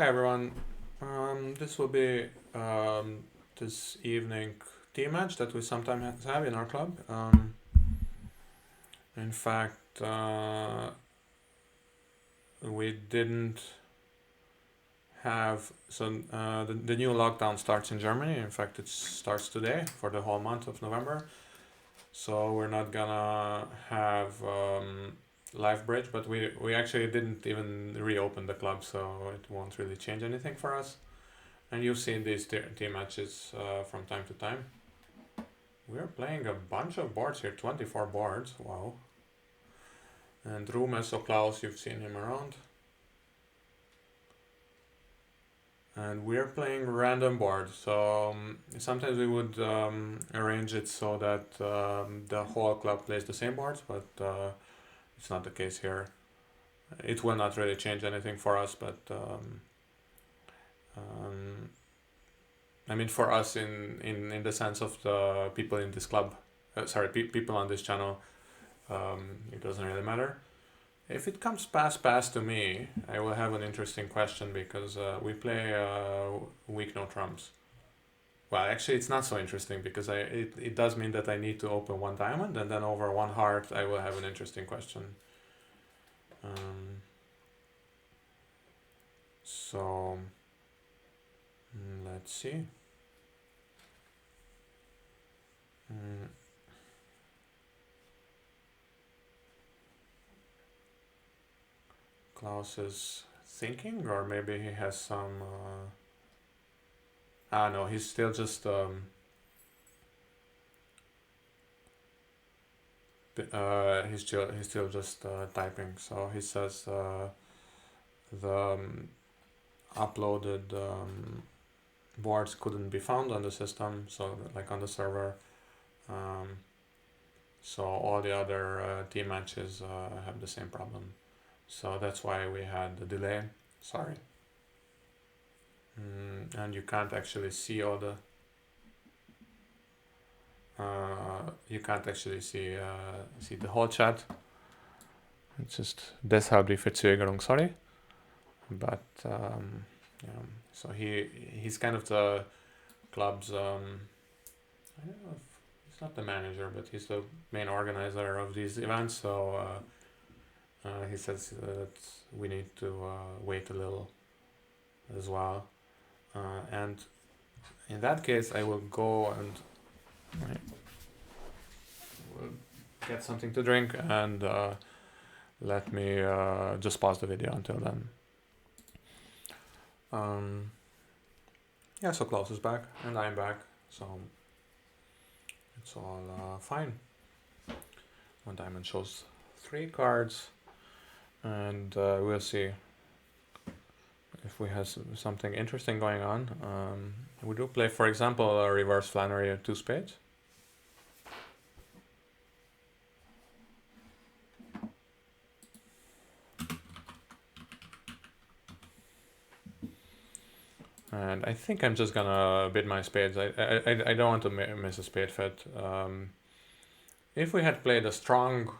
Hi everyone. This will be this evening team match that we sometimes have in our club. In fact, we didn't have the new lockdown starts in Germany. In fact, it starts today for the whole month of November. So we're not gonna have live bridge, but we actually didn't even reopen the club, so it won't really change anything for us. And you've seen these team matches from time to time. We're playing a bunch of boards here, 24 boards, wow. And Rumes, so Klaus, you've seen him around. And we're playing random boards, so sometimes we would arrange it so that the whole club plays the same boards, but it's not the case here. It will not really change anything for us, but I mean, for us, in the sense of the people in this club, people on this channel, it doesn't really matter. If it comes pass to me, I will have an interesting question because we play weak no trumps. Well, actually, it's not so interesting because it does mean that I need to open one diamond and then over one heart I will have an interesting question. So let's see. Klaus is thinking, or maybe he has some. No, he's still just. He's still just typing. So he says the uploaded boards couldn't be found on the system, so like on the server. So all the other team matches have the same problem. So that's why we had the delay. Sorry. And you can't actually see all the. You can't actually see the whole chat. It's just deshalb die Verzögerung, sorry. But yeah, so he's kind of the club's. I don't know if he's not the manager, but he's the main organizer of these events. So he says that we need to wait a little as well. And in that case, I will go and we'll get something to drink and let me just pause the video until then. Yeah, so Klaus is back and I'm back, so it's all fine. One diamond shows 3 cards, and we'll see if we have something interesting going on. We do play, for example, a reverse Flannery at 2 spades. And I think I'm just gonna bid my spades. I don't want to miss a spade fit. If we had played a strong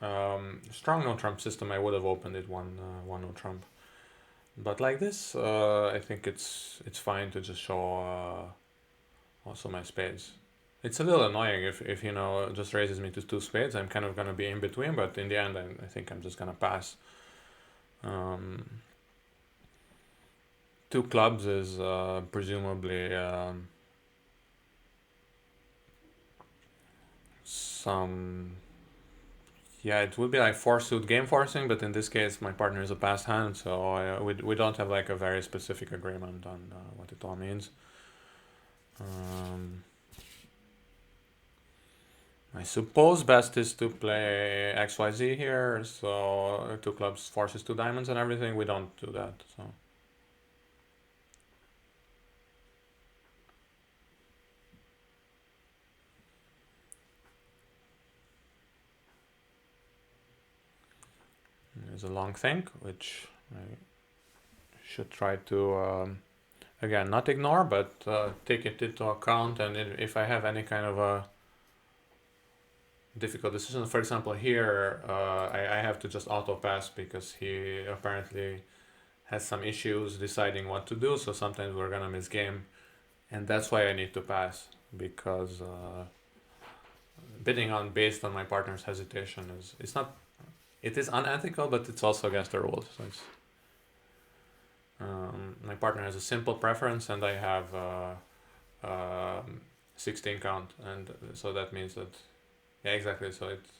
no trump system, I would have opened it one no trump. But like this, I think it's fine to just show also my spades. It's a little annoying if just raises me to 2 spades. I'm kind of gonna be in between, but in the end, I think I'm just gonna pass. 2 clubs is presumably some. Yeah, it would be like 4 suit game forcing, but in this case, my partner is a passed hand, so we don't have like a very specific agreement on what it all means. I suppose best is to play XYZ here, so 2 clubs forces 2 diamonds and everything. We don't do that, so. There's a long think, which I should try to, again, not ignore, but take it into account. And if I have any kind of a difficult decision, for example, here, I have to just auto pass because he apparently has some issues deciding what to do, so sometimes we're gonna miss game, and that's why I need to pass, because bidding on based on my partner's hesitation it's not, it is unethical, but it's also against the rules. So it's, my partner has a simple preference, and I have 16 count, and so that means that, yeah, exactly. So it's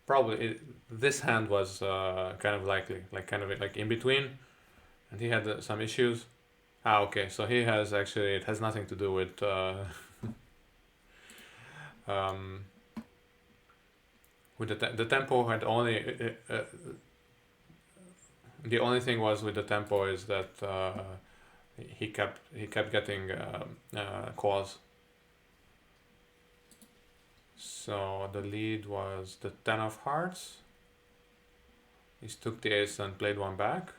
probably this hand was kind of likely, like kind of like in between, and he had some issues. Okay, so he has actually, it has nothing to do with with the tempo had only the only thing was with the tempo is that he kept getting calls. So the lead was the 10 of hearts. He took the ace and played one back.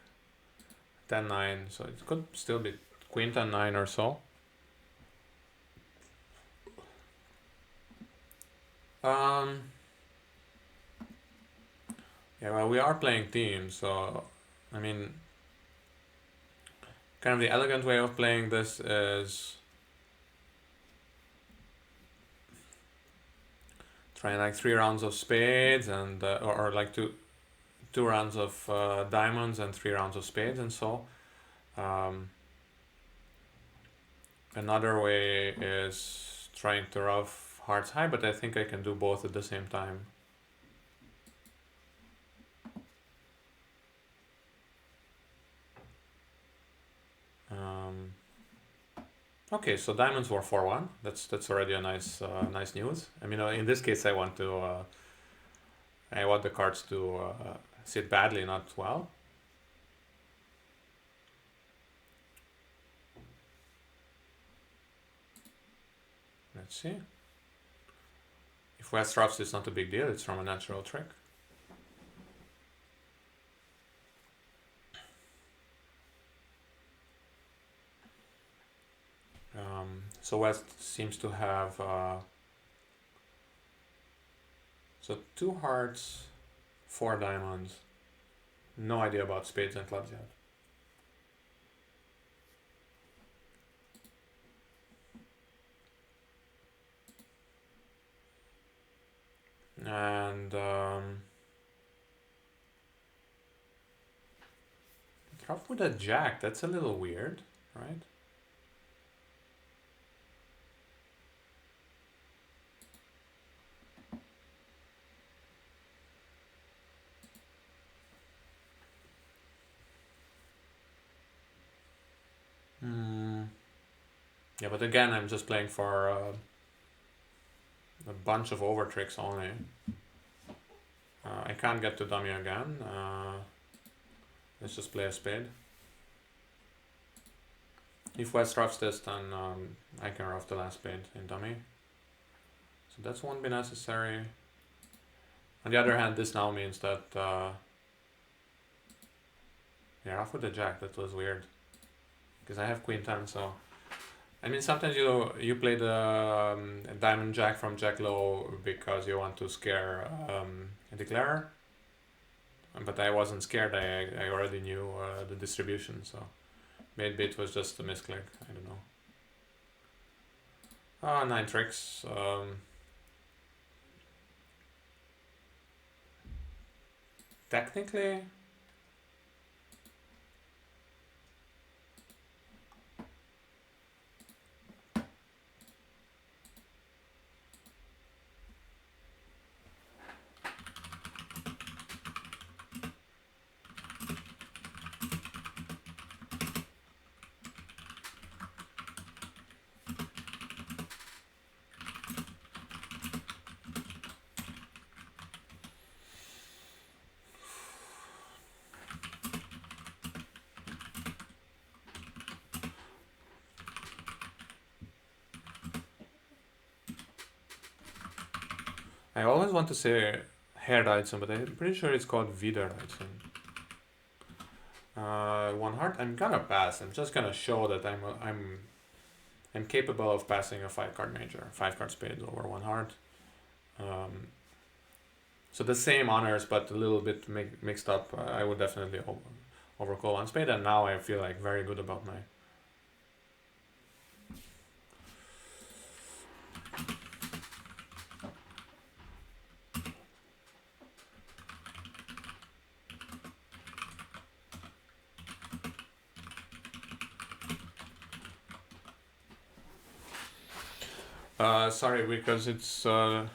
10-9, so it could still be queen 10-9 or so. Yeah, well, we are playing teams, so I mean, kind of the elegant way of playing this is trying like 3 rounds of spades and or like two rounds of diamonds and 3 rounds of spades, and so another way is trying to rough hearts high, but I think I can do both at the same time. Okay, so diamonds were 4-1. That's already a nice nice news. I mean, in this case, I want the cards to sit badly, not well. Let's see. If West roughs, it's not a big deal. It's from a natural trick. So West seems to have so 2 hearts, 4 diamonds. No idea about spades and clubs yet. And rough with a jack. That's a little weird, right? Yeah, but again, I'm just playing for a bunch of over tricks only. I can't get to dummy again. Let's just play a spade. If West roughs this, then I can rough the last spade in dummy. So that won't be necessary. On the other hand, this now means that yeah, rough with the jack. That was weird because I have queen 10. So I mean, sometimes you play the diamond jack from jack low because you want to scare a declarer. But I wasn't scared. I already knew the distribution, so maybe it was just a misclick. I don't know. 9 tricks. Technically, I always want to say Herreizen, but I'm pretty sure it's called Wiederreizen. 1 heart. I'm gonna pass. I'm just gonna show that I'm capable of passing a 5-card major, 5-card spades over 1 heart. So the same honors, but a little bit mixed up. I would definitely overcall one spade, and now I feel like very good about my. Sorry, because it's okay.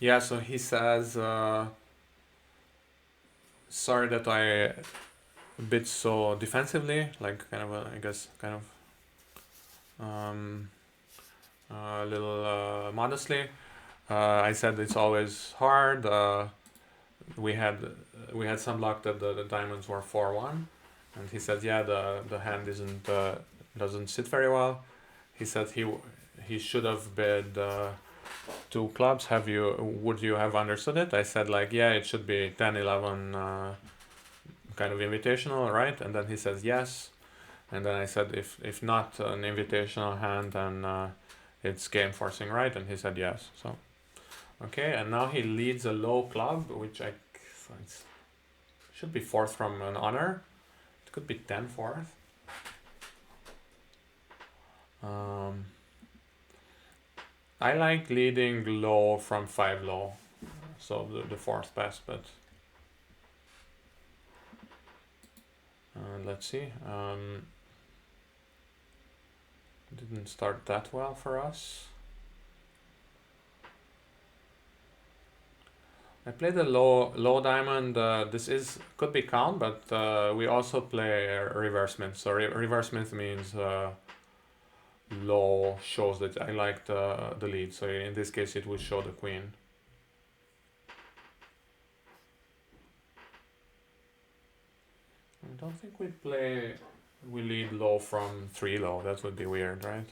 Yeah. So he says, sorry that I bit so defensively, like kind of, I guess, kind of a little modestly. I said it's always hard. We had we had some luck that the diamonds were 4-1, and he said, yeah, the hand isn't doesn't sit very well. He said he should have bid 2 clubs. Would you have understood it? I said, like, yeah, it should be 10-11 kind of invitational, right? And then he says yes. And then I said, if not an invitational hand, then it's game forcing, right? And he said yes. So okay, and now he leads a low club, which so it should be fourth from an honor. It could be 10-4. I like leading low from 5 low, so the fourth best, but let's see. Didn't start that well for us. I played a low diamond. This could be count, but we also play reverse mint. So reverse mint means low shows that I like the lead. So in this case, it will show the queen. I don't think we lead low from 3 low. That would be weird, right?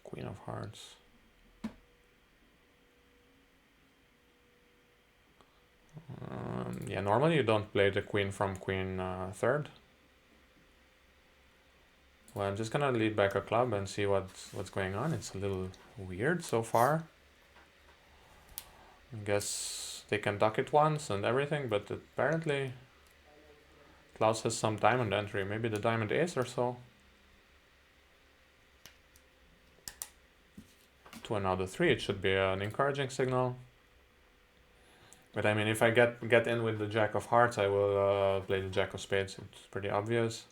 Queen of hearts. Yeah, normally you don't play the queen from queen third. Well, I'm just gonna lead back a club and see what's going on. It's a little weird so far. I guess they can duck it once and everything, but apparently Klaus has some diamond entry. Maybe the diamond ace or so. To another 3, it should be an encouraging signal. But I mean, if I get in with the jack of hearts, I will play the jack of spades. It's pretty obvious.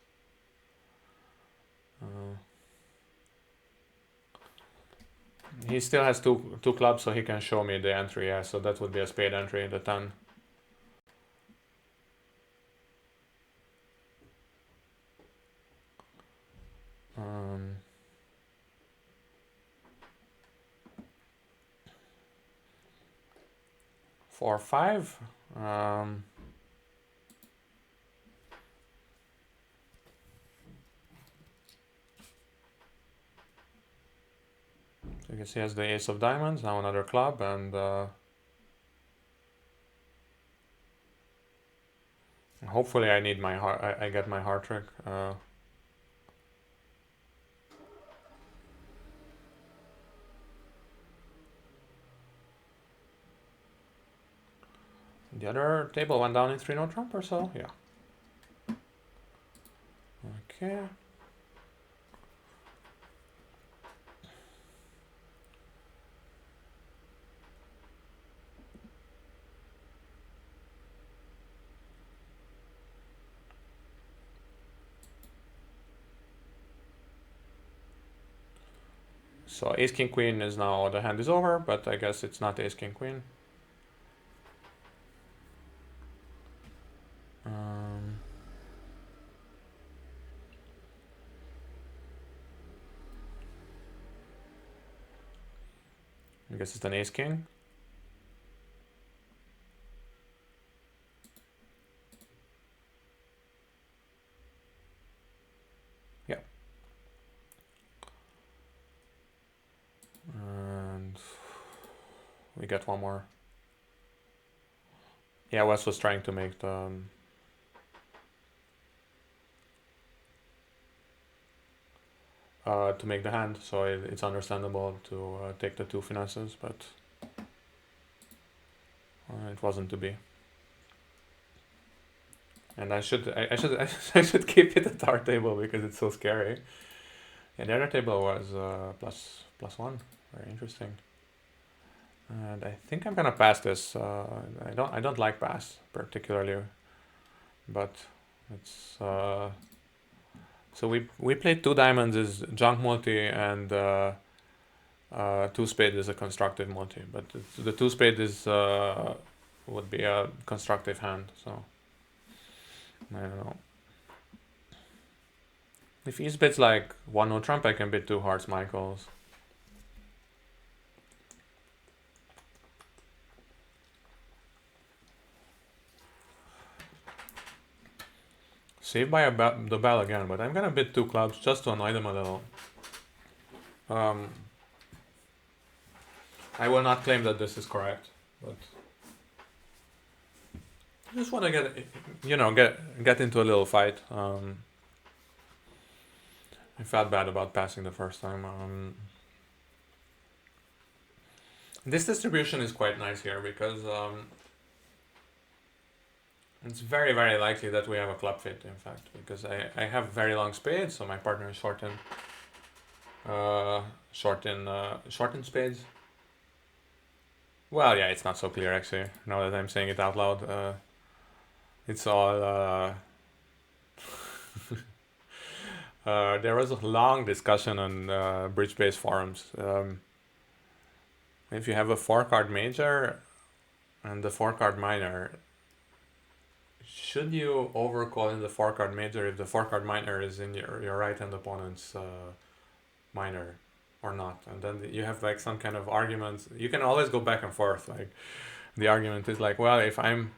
He still has two clubs, so he can show me the entry. Yeah, so that would be a spade entry, the 10. Four, 5. So I guess he has the ace of diamonds, now another club, and hopefully I need my heart. I get my heart trick. The other table went down in 3-no trump or so? Yeah. Okay. So ace king queen is now, the hand is over, but I guess it's not ace king queen. I guess it's an ace king. Yeah. And we get one more. yeah, Wes was trying to make the hand, so it's understandable to take the two finesses, but it wasn't to be. And I should I should keep it at our table because it's so scary. And the other table was plus one. Very interesting. And I think I'm gonna pass this. I don't like pass particularly, but it's so we played two diamonds is junk multi and two spade is a constructive multi, but the two spade is would be a constructive hand. So I don't know. If he bits like 1-0 trump, I can bid two hearts Michaels. Saved by the bell again, but I'm gonna bid two clubs just to annoy them a little. I will not claim that this is correct, but I just want to get into a little fight. I felt bad about passing the first time. This distribution is quite nice here because it's very, very likely that we have a club fit, in fact, because I have very long spades, so my partner is short in spades. Well, yeah, it's not so clear actually, now that I'm saying it out loud. It's all... there was a long discussion on bridge-based forums. If you have a 4-card major and the 4-card minor, should you overcall in the 4-card major if the 4-card minor is in your right-hand opponent's minor or not? And then you have like some kind of arguments. You can always go back and forth. Like the argument is like, well, if I'm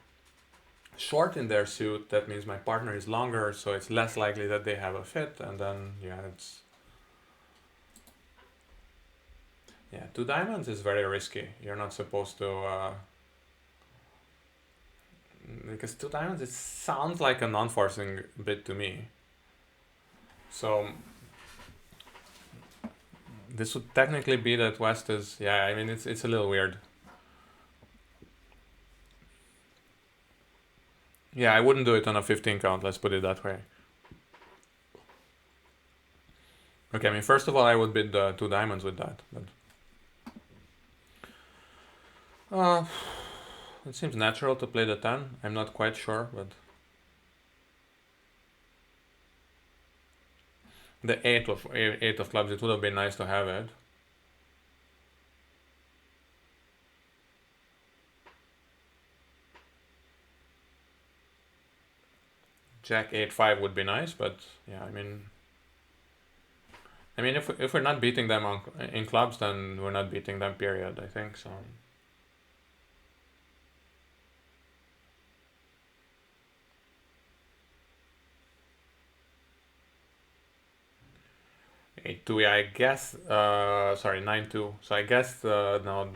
short in their suit, that means my partner is longer, so it's less likely that they have a fit. And then two diamonds is very risky. You're not supposed to because two diamonds, it sounds like a non-forcing bit to me. So this would technically be that West is, yeah, I mean, it's a little weird. Yeah, I wouldn't do it on a 15 count, let's put it that way. Okay, I mean, first of all, I would bid two diamonds with that. But it seems natural to play the 10. I'm not quite sure, but the eight of clubs, it would have been nice to have it. Jack 8-5 would be nice, but yeah, I mean, if we're not beating them in clubs, then we're not beating them. Period. I think so. Eight-2, yeah, I guess. Sorry, 9-2. So I guess now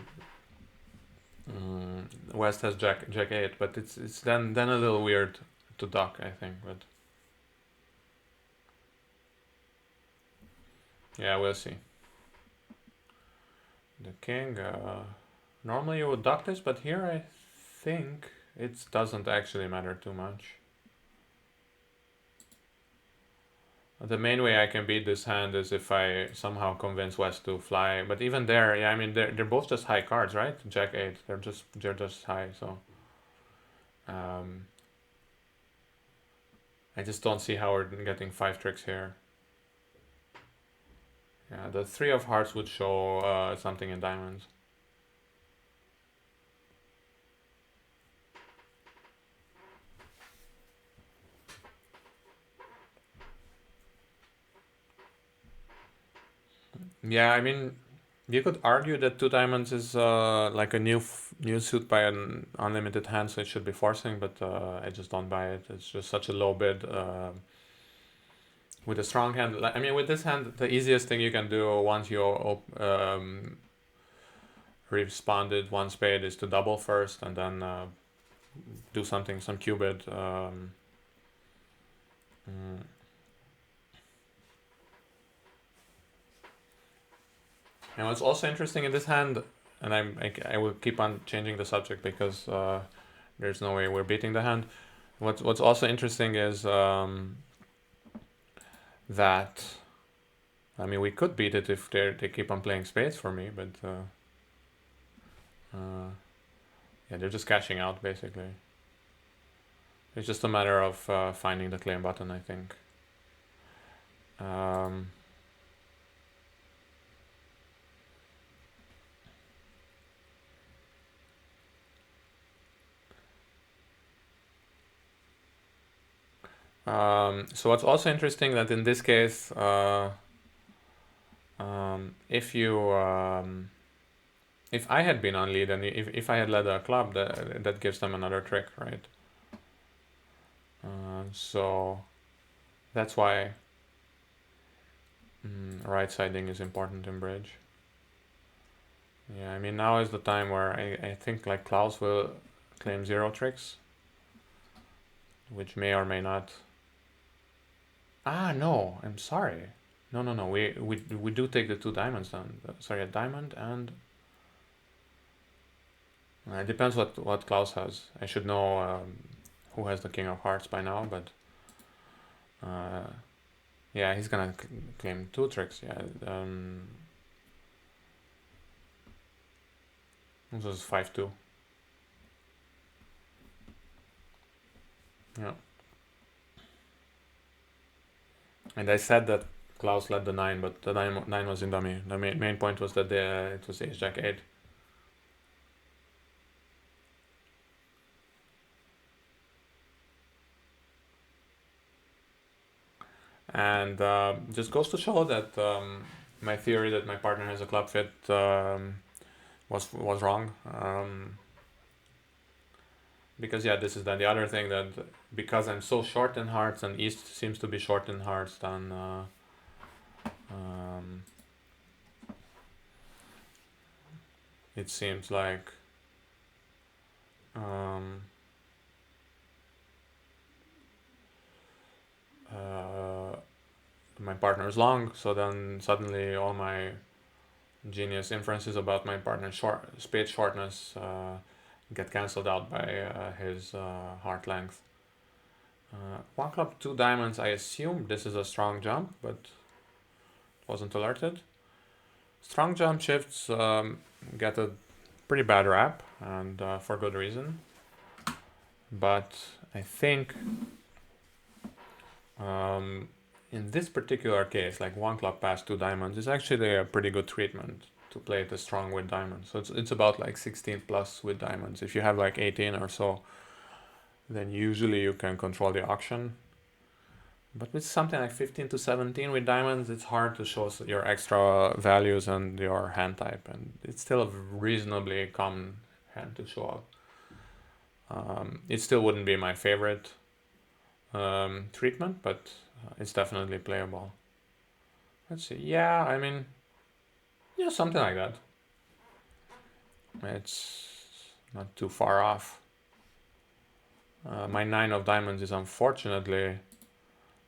West has Jack 8, but it's then a little weird to dock, I think. But yeah, we'll see. The king. Normally you would dock this, but here I think it doesn't actually matter too much. The main way I can beat this hand is if I somehow convince West to fly. But even there, yeah, I mean they're both just high cards, right? Jack 8, they're just high. So I just don't see how we're getting 5 tricks here. Yeah, the 3 of hearts would show something in diamonds. Yeah, I mean, you could argue that 2 diamonds is like a new suit by an unlimited hand, so it should be forcing, but I just don't buy it. It's just such a low bid. With a strong hand, I mean, with this hand, the easiest thing you can do once you responded one spade is to double first, and then do something, some qubit. And what's also interesting in this hand, and I will keep on changing the subject because there's no way we're beating the hand. What's also interesting is that, I mean, we could beat it if they keep on playing spades for me, but yeah, they're just cashing out basically. It's just a matter of finding the claim button, I think. So what's also interesting that in this case, if I had been on lead and if I had led a club, that gives them another trick, right? So that's why right siding is important in bridge. Yeah, I mean, now is the time where I think like Klaus will claim 0 tricks, which may or may not. No, I'm sorry. No. We do take the 2 diamonds down. Sorry, a diamond and. It depends what Klaus has. I should know who has the King of Hearts by now, but yeah, he's gonna claim 2 tricks. Yeah, this was 5-2. Yeah, and I said that Klaus led the 9, but the 9 was in dummy. The main point was that it was Ace Jack 8. And just goes to show that my theory that my partner has a club fit was wrong. Because yeah, this is then the other thing, that because I'm so short in hearts and East seems to be short in hearts, then it seems like my partner is long, so then suddenly all my genius inferences about my partner's spade shortness get cancelled out by his heart length. 1 club, 2 diamonds. I assume this is a strong jump, but wasn't alerted. Strong jump shifts get a pretty bad rap, and for good reason. But I think in this particular case, like 1 club past 2 diamonds is actually a pretty good treatment to play it strong with diamonds. So it's about like 16 plus with diamonds. If you have like 18 or so, then usually you can control the auction. But with something like 15 to 17 with diamonds, it's hard to show your extra values and your hand type, and it's still a reasonably common hand to show up. It still wouldn't be my favorite treatment, but it's definitely playable. Let's see. Yeah, I mean, yeah, something like that. It's not too far off. My 9 of diamonds is unfortunately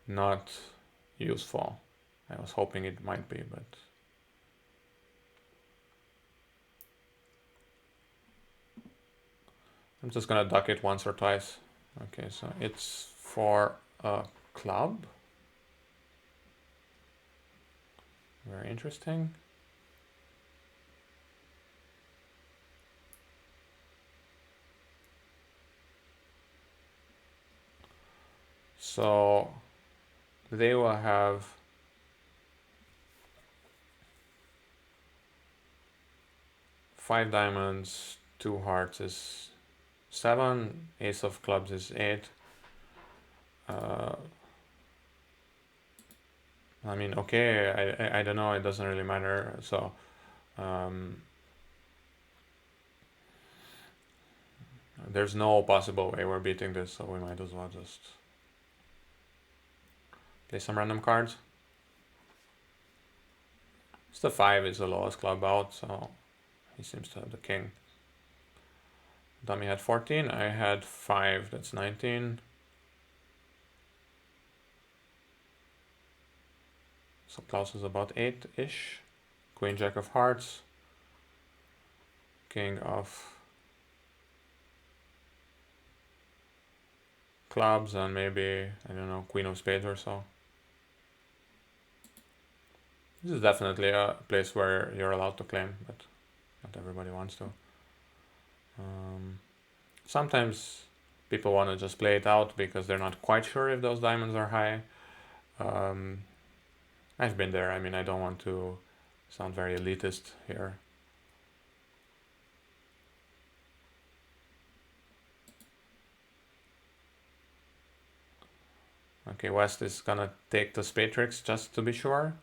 not useful. I was hoping it might be, but I'm just gonna duck it once or twice. Okay, so it's for a club. Very interesting. So they will have five diamonds, 2 hearts is 7, ace of clubs is 8. I mean, okay, I don't know, it doesn't really matter. So there's no possible way we're beating this, so we might as well just play some random cards. It's the 5 is the lowest club out, so he seems to have the king. Dummy had 14, I had 5, that's 19. So Klaus is about 8-ish. Queen Jack of Hearts. King of Clubs, and maybe, I don't know, Queen of Spades or so. This is definitely a place where you're allowed to claim, but not everybody wants to. Sometimes people want to just play it out because they're not quite sure if those diamonds are high. I've been there. I mean, I don't want to sound very elitist here. Okay, West is gonna take the spade tricks just to be sure.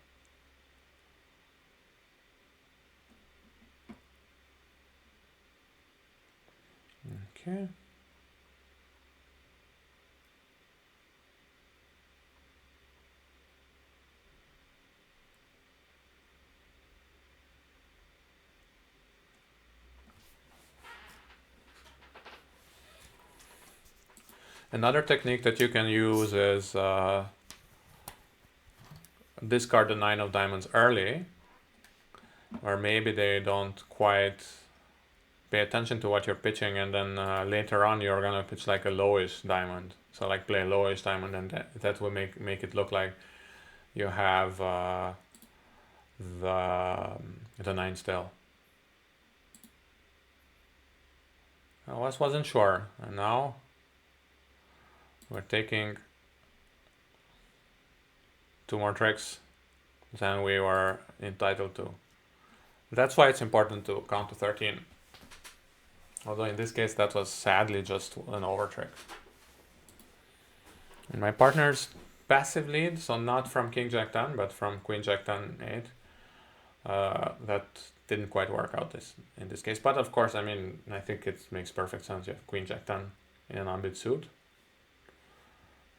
Okay. Another technique that you can use is discard the 9 of diamonds early, or maybe they don't quite pay attention to what you're pitching, and then later on you're gonna pitch like a lowish diamond. So like play a lowish diamond, and that will make it look like you have the 9 still. I wasn't sure, and now we're taking 2 more tricks than we were entitled to. That's why it's important to count to 13. Although in this case that was sadly just an over trick. And my partner's passive lead, so not from King Jack 10, but from Queen Jack 10 8. That didn't quite work out in this case. But of course, I mean, I think it makes perfect sense. You have Queen Jack 10 in an unbid suit.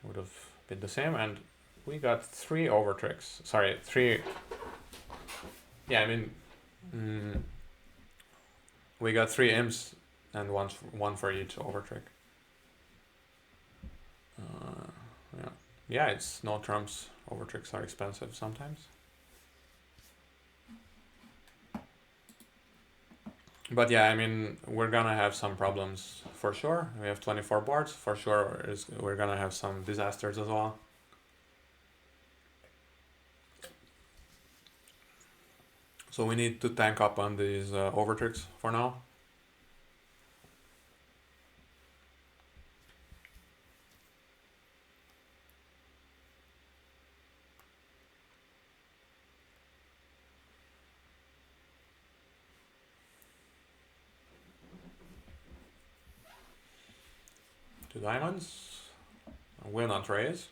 It would have been the same, and we got 3 over tricks. Sorry, 3. Yeah, I mean, we got 3 imps and one for each over trick. Yeah, it's no trumps. Over tricks are expensive sometimes. But yeah, I mean, we're gonna have some problems for sure. We have 24 boards for sure. We're gonna have some disasters as well. So we need to tank up on these over tricks for now. Two diamonds. I will not raise.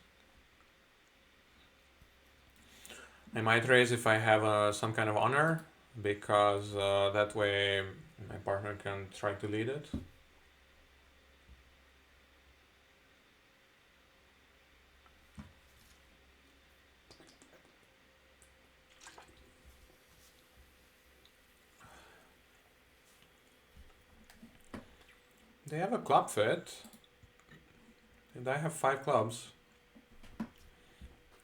I might raise if I have some kind of honor, because that way my partner can try to lead it. They have a club fit, and I have 5 clubs.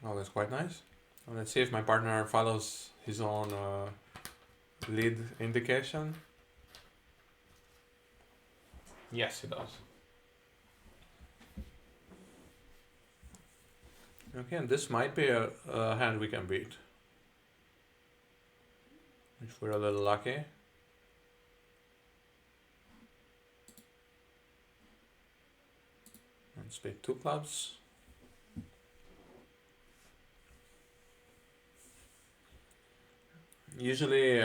Oh, that's quite nice. Well, let's see if my partner follows his own lead indication. Yes, he does. Okay, and this might be a hand we can beat. If we're a little lucky. And spade 2 clubs. Usually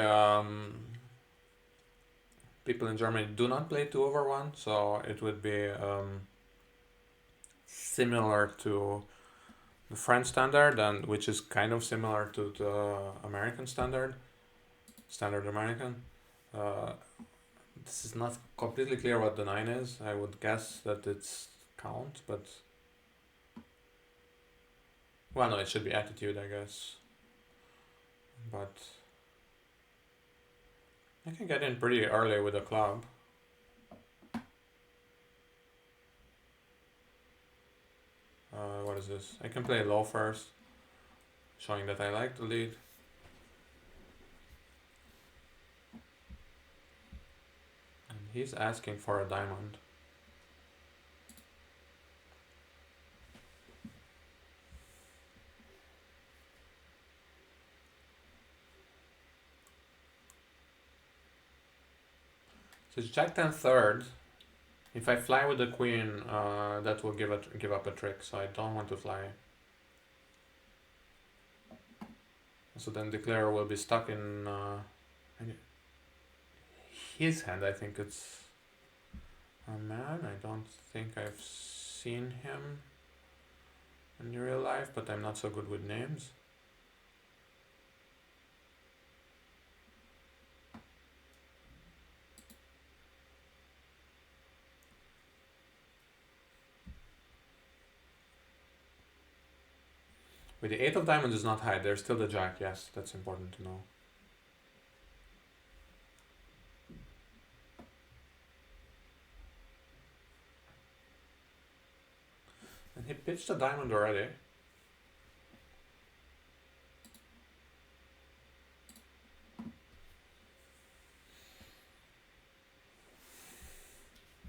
people in Germany do not play 2 over 1, so it would be similar to the French standard, and which is kind of similar to the American standard American. This is not completely clear what the 9 is. I would guess that it's count, but well, no, it should be attitude, I guess. But I can get in pretty early with a club. with this. I can play low first, showing that I like the lead. And he's asking for a diamond. So it's Jack 10 third. If I fly with the queen, that will give up a trick, so I don't want to fly. So then declare will be stuck in his hand. I think it's a man. I don't think I've seen him in real life, but I'm not so good with names. With the 8 of diamonds is not high, there's still the jack, yes, that's important to know. And he pitched a diamond already.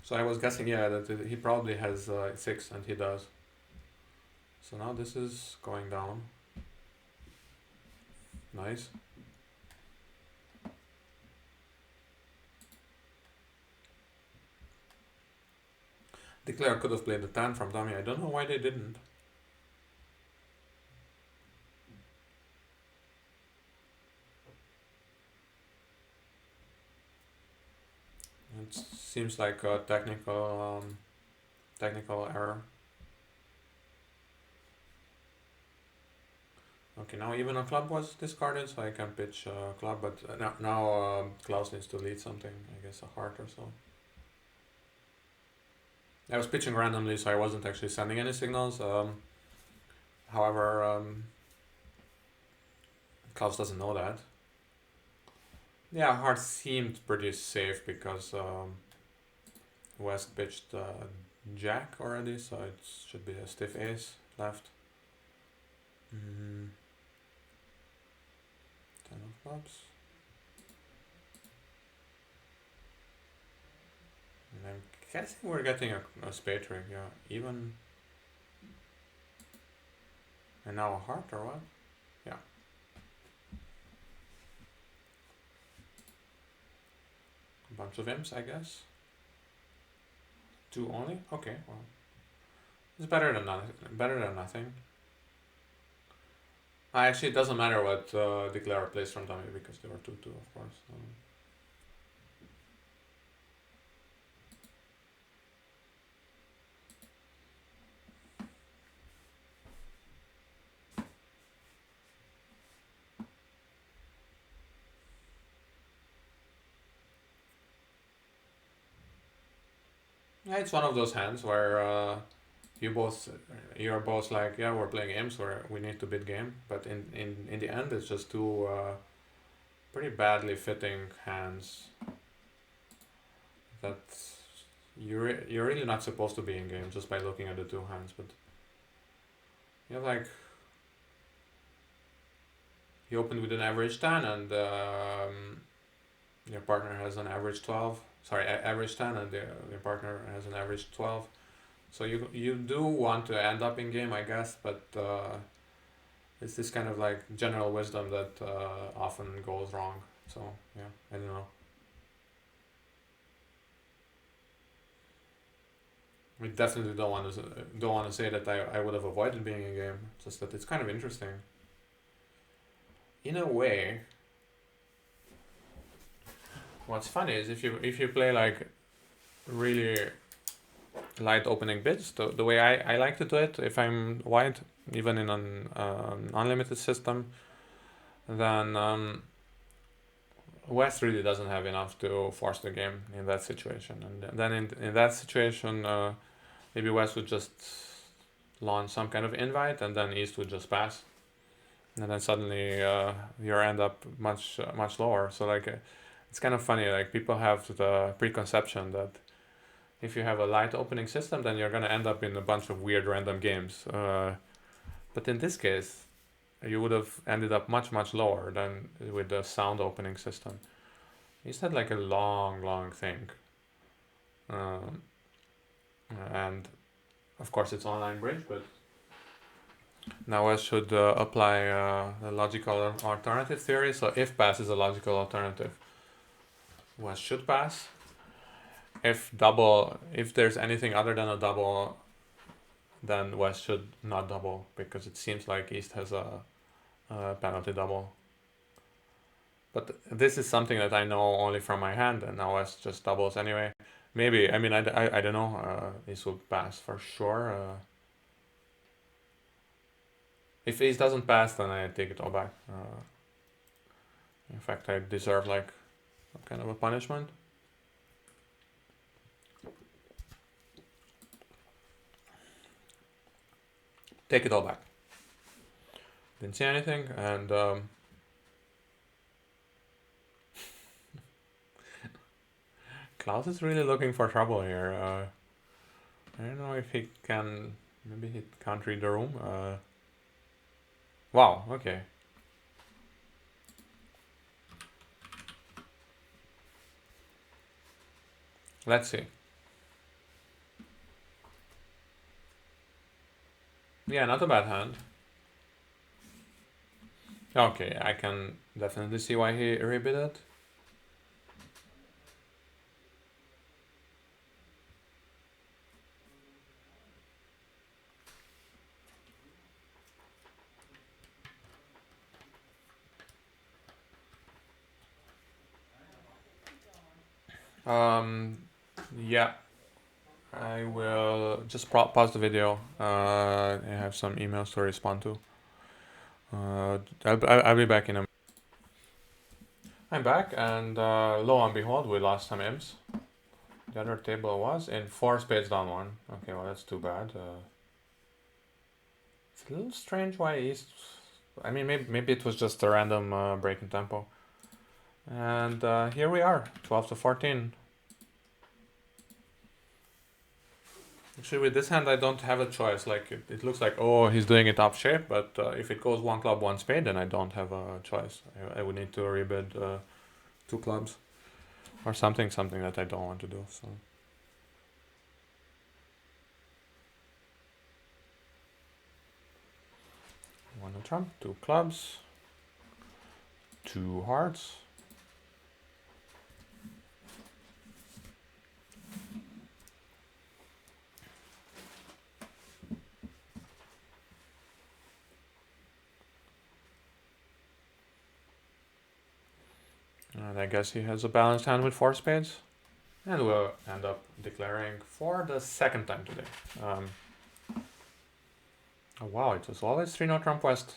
So I was guessing, yeah, that he probably has 6, and he does. So now this is going down. Nice. Declare could have played the 10 from dummy. I don't know why they didn't. It seems like a technical error. Okay, now even a club was discarded, so I can pitch a club, but now Klaus needs to lead something, I guess a heart or so. I was pitching randomly, so I wasn't actually sending any signals. However, Klaus doesn't know that. Yeah, heart seemed pretty safe because West pitched Jack already, so it should be a stiff ace left. 10 of clubs. And I'm guessing we're getting a spade trick, yeah. Even. And now a heart or what? Yeah. A bunch of imps, I guess. 2 only? Okay, well. It's better than nothing. Actually, it doesn't matter what declare plays from dummy because they were 2-2, of course. Yeah, it's one of those hands where you're both like, yeah, we're playing imps, where we need to beat game, but in the end, it's just 2 pretty badly fitting hands that you're really not supposed to be in game just by looking at the 2 hands, but you have like you opened with an average 10 and your partner has an average 12. Sorry, average 10 and your partner has an average 12. So you do want to end up in game, I guess, but it's this kind of like general wisdom that often goes wrong. So yeah, I don't know. We definitely don't want to say that I would have avoided being in game. Just that it's kind of interesting. In a way, what's funny is if you play like really light opening bids, the way I like to do it, if I'm white, even in an unlimited system, then West really doesn't have enough to force the game in that situation. And then in that situation, maybe West would just launch some kind of invite, and then East would just pass. And then suddenly you end up much lower. So like it's kind of funny. Like people have the preconception that if you have a light opening system, then you're gonna end up in a bunch of weird random games. But in this case, you would have ended up much lower than with the sound opening system. He said like a long thing, um, and of course it's online bridge, but now I should apply the logical alternative theory. So if pass is a logical alternative, West should pass. If there's anything other than a double, then West should not double, because it seems like East has a penalty double. But this is something that I know only from my hand, and now West just doubles anyway. Maybe, I mean, I don't know, East will pass for sure. If East doesn't pass, then I take it all back. In fact, I deserve like kind of a punishment. Take it all back. Didn't see anything, and Klaus is really looking for trouble here. I don't know if he can. Maybe he can't read the room. Wow. Okay. Let's see. Yeah, not a bad hand. Okay, I can definitely see why he rebid it. Yeah, I will just pause the video. I have some emails to respond to. I'll be back in a. I'm back, and lo and behold, we lost some imps. The other table was in 4 spades down 1. Okay, well that's too bad. It's a little strange why East. I mean, maybe it was just a random break in tempo. And here we are, 12 to 14. Actually, with this hand, I don't have a choice. Like, it looks like, oh, he's doing it up shape, but if it goes 1 club, 1 spade, then I don't have a choice. I would need to rebid 2 clubs or something that I don't want to do. So. One trump, 2 clubs, 2 hearts. And I guess he has a balanced hand with 4 spades. And we'll end up declaring for the 2nd time today. Oh wow, it was always 3-0 Trump West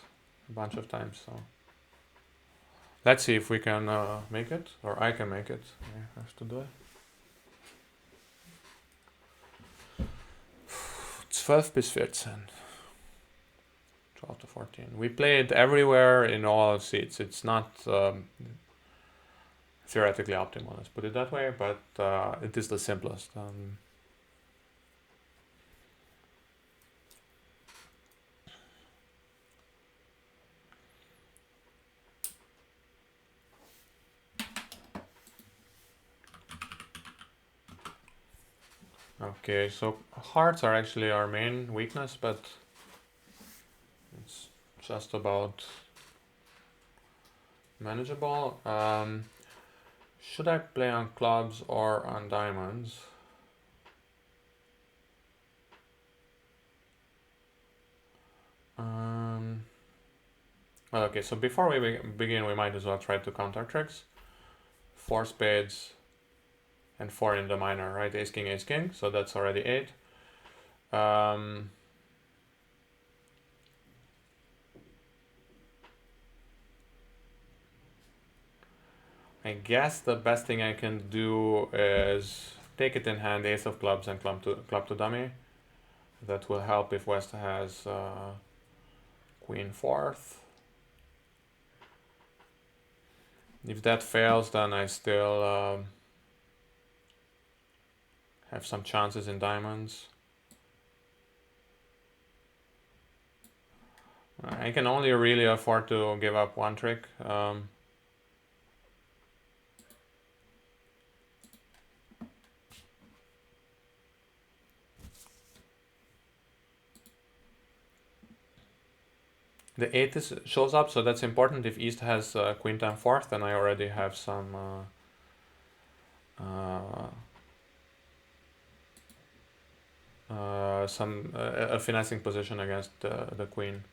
a bunch of times. So let's see if we can make it, or I can make it. I have to do it. 12 bis 14. 12 to 14. We played everywhere in all seats. It's not theoretically optimal, let's put it that way, but it is the simplest. Okay, so hearts are actually our main weakness, but it's just about manageable. Should I play on clubs or on diamonds? Well, okay, so before we begin, we might as well try to counter tricks. 4 spades and 4 in the minor, right? Ace, king, so that's already 8. I guess the best thing I can do is take it in hand, ace of clubs and club to dummy. That will help if West has queen 4th. If that fails, then I still have some chances in diamonds. I can only really afford to give up one trick. The 8 shows up, so that's important. If East has queen time fourth, then I already have some a finessing position against the queen.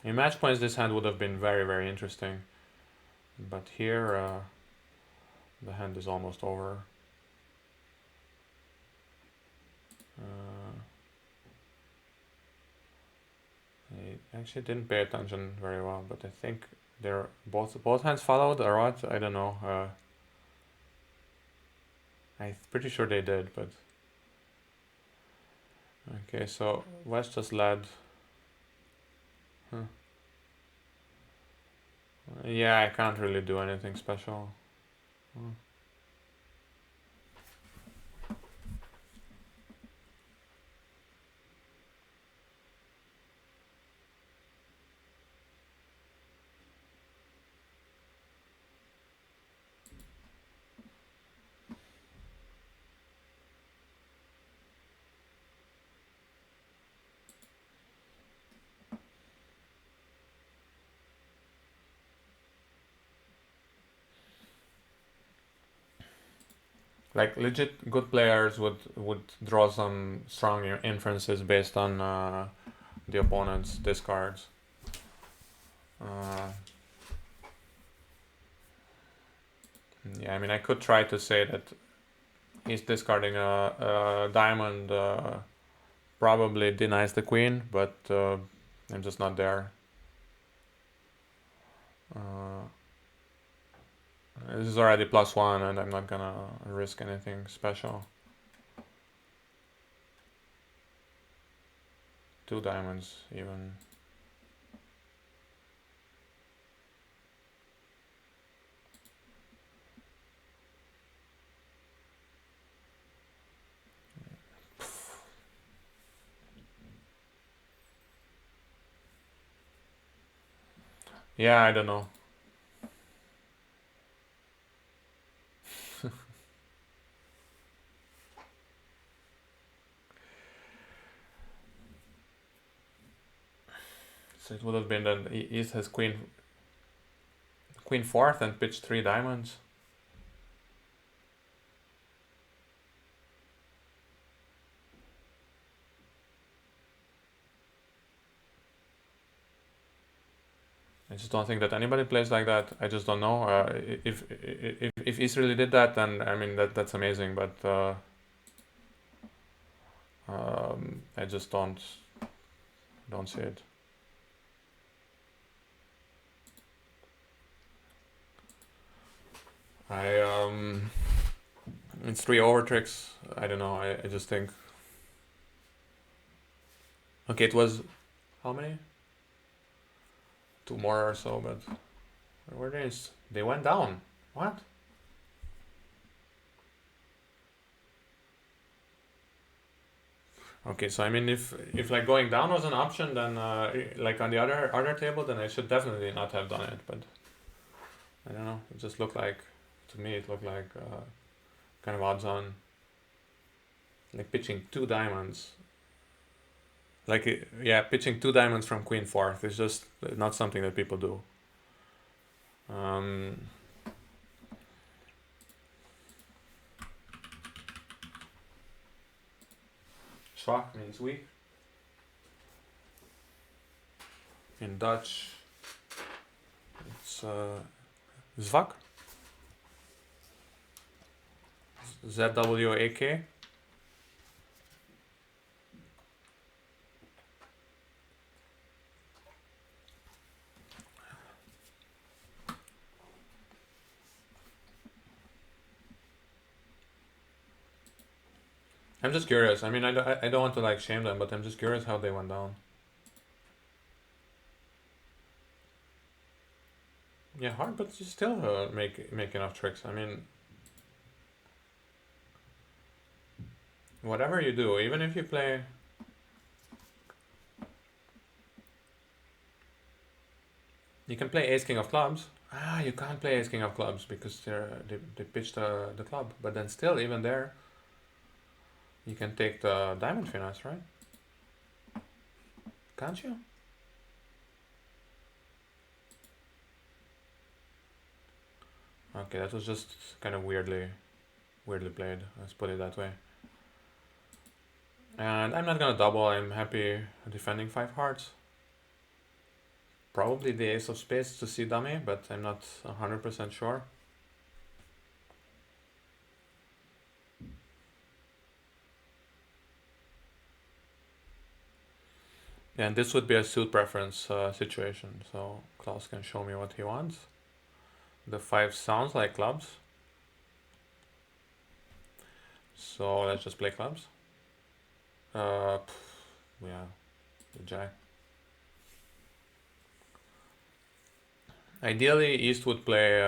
In match points, this hand would have been very, very interesting, but here the hand is almost over. I actually didn't pay attention very well, but I think they're both hands followed or what? I don't know. I'm pretty sure they did, but okay. So West just led. Huh. Yeah, I can't really do anything special. Like legit good players would draw some strong inferences based on the opponent's discards. Yeah, I mean, I could try to say that he's discarding a diamond probably denies the queen, but I'm just not there. This is already +1, and I'm not gonna risk anything special. 2 diamonds, even. Yeah, I don't know. So it would have been that East has queen fourth and pitched 3 diamonds. I just don't think that anybody plays like that. I just don't know. If East really did that, then I mean that's amazing. But I just don't see it. It's 3 over tricks. I don't know. I just think. Okay, it was how many? 2 more or so, but where they? They went down. What? Okay, so I mean, if like going down was an option, then like on the other table, then I should definitely not have done it. But I don't know. It just looked like, to me, it looked like kind of odds on. Like pitching 2 diamonds. Like yeah, pitching 2 diamonds from queen fourth is just not something that people do. Zwak means weak. In Dutch, it's zwak. ZWAK. I'm just curious. I mean, I don't want to like shame them, but I'm just curious how they went down. Yeah, hard, but you still make enough tricks. I mean, Whatever you do, even if you play... You can play Ace King of Clubs. Ah, you can't play Ace King of Clubs because they pitched the club. But then still, even there, you can take the diamond finesse, right? Can't you? Okay, that was just kind of weirdly played. Let's put it that way. And I'm not gonna double. I'm happy defending 5 hearts. Probably the ace of spades to see dummy, but I'm not 100% sure. And this would be a suit preference situation, so Klaus can show me what he wants. The 5 sounds like clubs. So let's just play clubs. Yeah, the jack. Ideally, East would play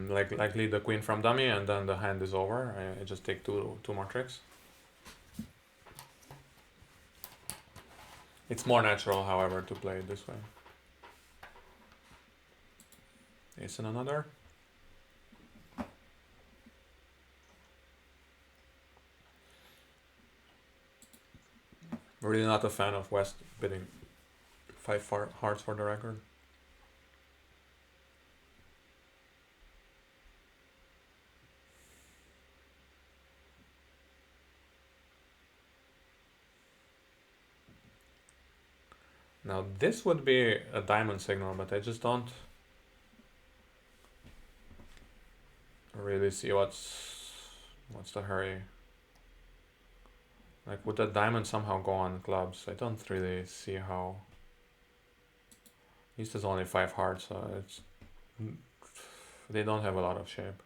likely the queen from dummy, and then the hand is over. I just take two more tricks. It's more natural, however, to play it this way. Ace and another. Really not a fan of West bidding 5 hearts for the record. Now this would be a diamond signal, but I just don't really see what's the hurry. Like, would the diamond somehow go on clubs? I don't really see how. East is only 5 hearts, so it's... They don't have a lot of shape.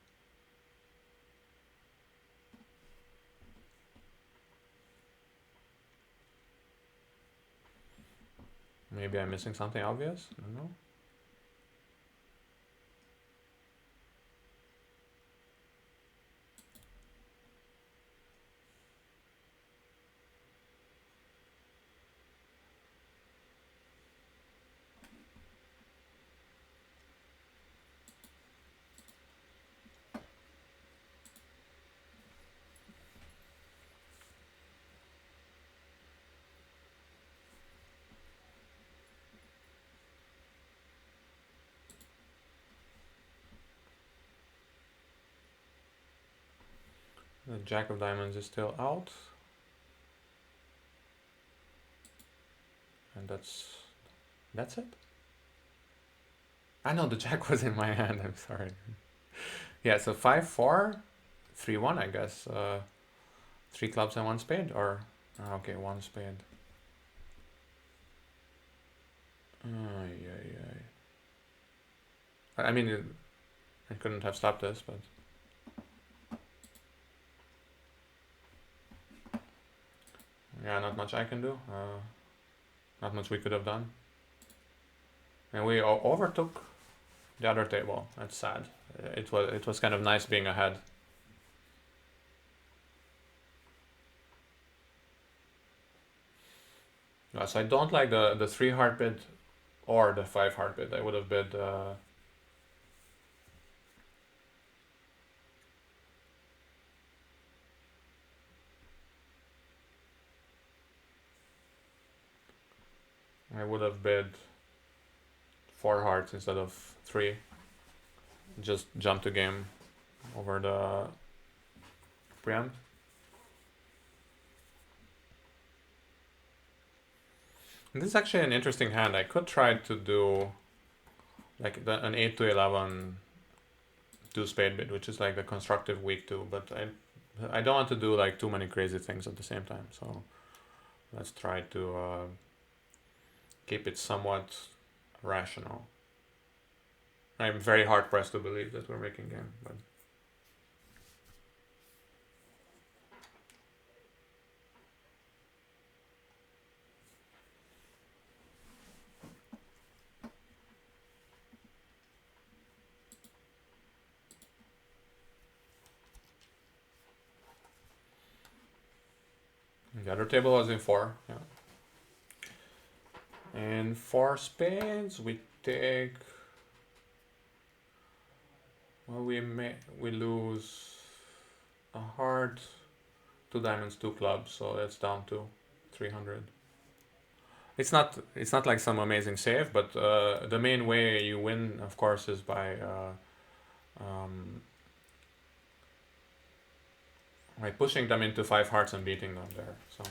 Maybe I'm missing something obvious? I don't know. The jack of diamonds is still out. And that's it. I know the jack was in my hand, I'm sorry. Yeah, so 5-4, 3-1, I guess. 3 clubs and 1 spade, or... okay, 1 spade. I mean, I couldn't have stopped this, but... Yeah, not much I can do. Not much we could have done. And we overtook the other table. That's sad. It was kind of nice being ahead. Yeah, so I don't like the 3 heart bid or the 5 heart bid. I would have bid... I would have bid 4 hearts instead of 3. Just jump the game over the preempt. And this is actually an interesting hand. I could try to do like an 8 to 11 2 spade bid, which is like the constructive weak 2, but I don't want to do like too many crazy things at the same time. So let's try to keep it somewhat rational. I'm very hard pressed to believe that we're making game, but The other table was in 4. Yeah. And 4 spades, we take. Well, we lose a heart, 2 diamonds, 2 clubs, so that's down to 300. It's not like some amazing save, but the main way you win, of course, is by pushing them into 5 hearts and beating them there. So.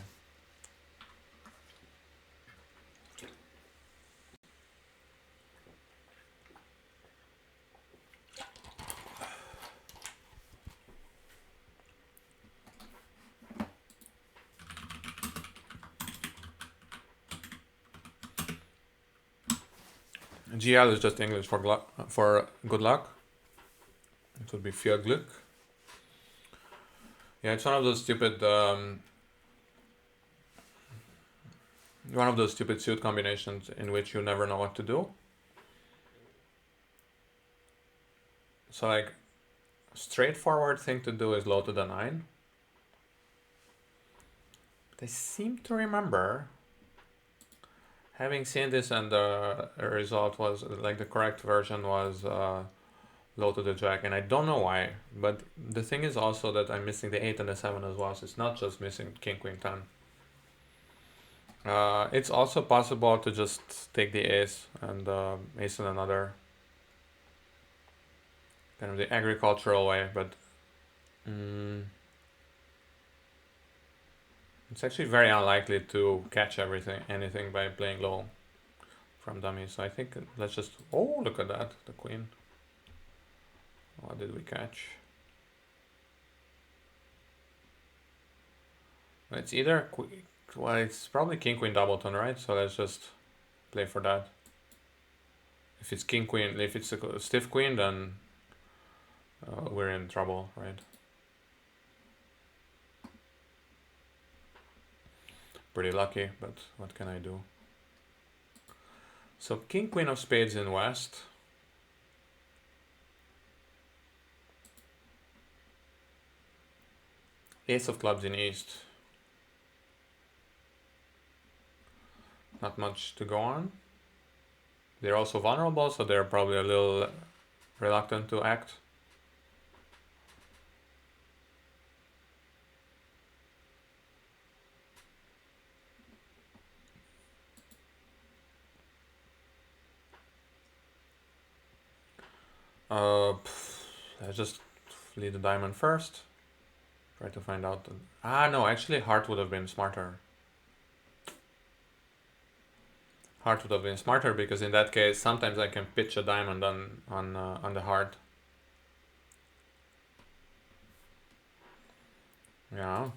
GL is just English for good luck. It would be viel Glück. Yeah, it's one of those stupid suit combinations in which you never know what to do. So like, straightforward thing to do is low to the 9. But I seem to remember having seen this, and the result was like the correct version was low to the jack, and I don't know why. But the thing is also that I'm missing the 8 and the 7 as well, so it's not just missing king queen 10. It's also possible to just take the ace and ace in another, kind of the agricultural way, but it's actually very unlikely to catch anything by playing low from dummy. So I think let's just, oh, look at that, the queen. What did we catch? It's either, well, it's probably king queen doubleton, right? So let's just play for that. If it's king queen, if it's a stiff queen, then we're in trouble, right? Pretty lucky, but what can I do? So king queen of spades in west. Ace of clubs in east. Not much to go on. They're also vulnerable, so they're probably a little reluctant to act. Let's just lead the diamond first. Try to find out. No, actually heart would have been smarter. Heart would have been smarter, because in that case, sometimes I can pitch a diamond on the heart. Yeah.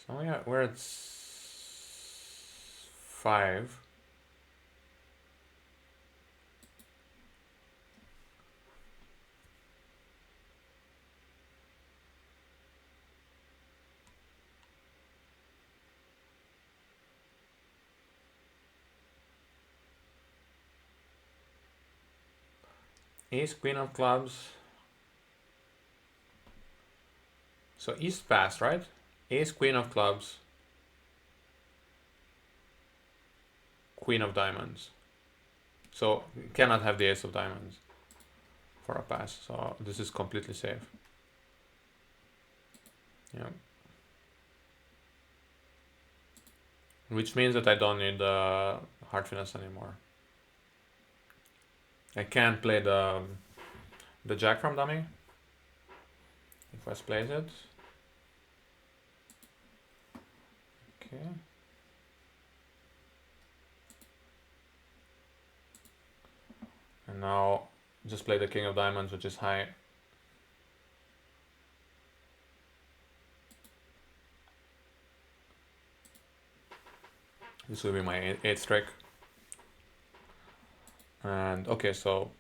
So yeah, we're at 5. Ace, queen of clubs. So east passed, right? Ace, queen of clubs. Queen of diamonds. So cannot have the ace of diamonds for a pass. So this is completely safe. Yeah. Which means that I don't need heart finesse anymore. I can't play the jack from dummy. If West plays it. Okay. And now just play the king of diamonds, which is high. This will be my 8th trick. And okay, so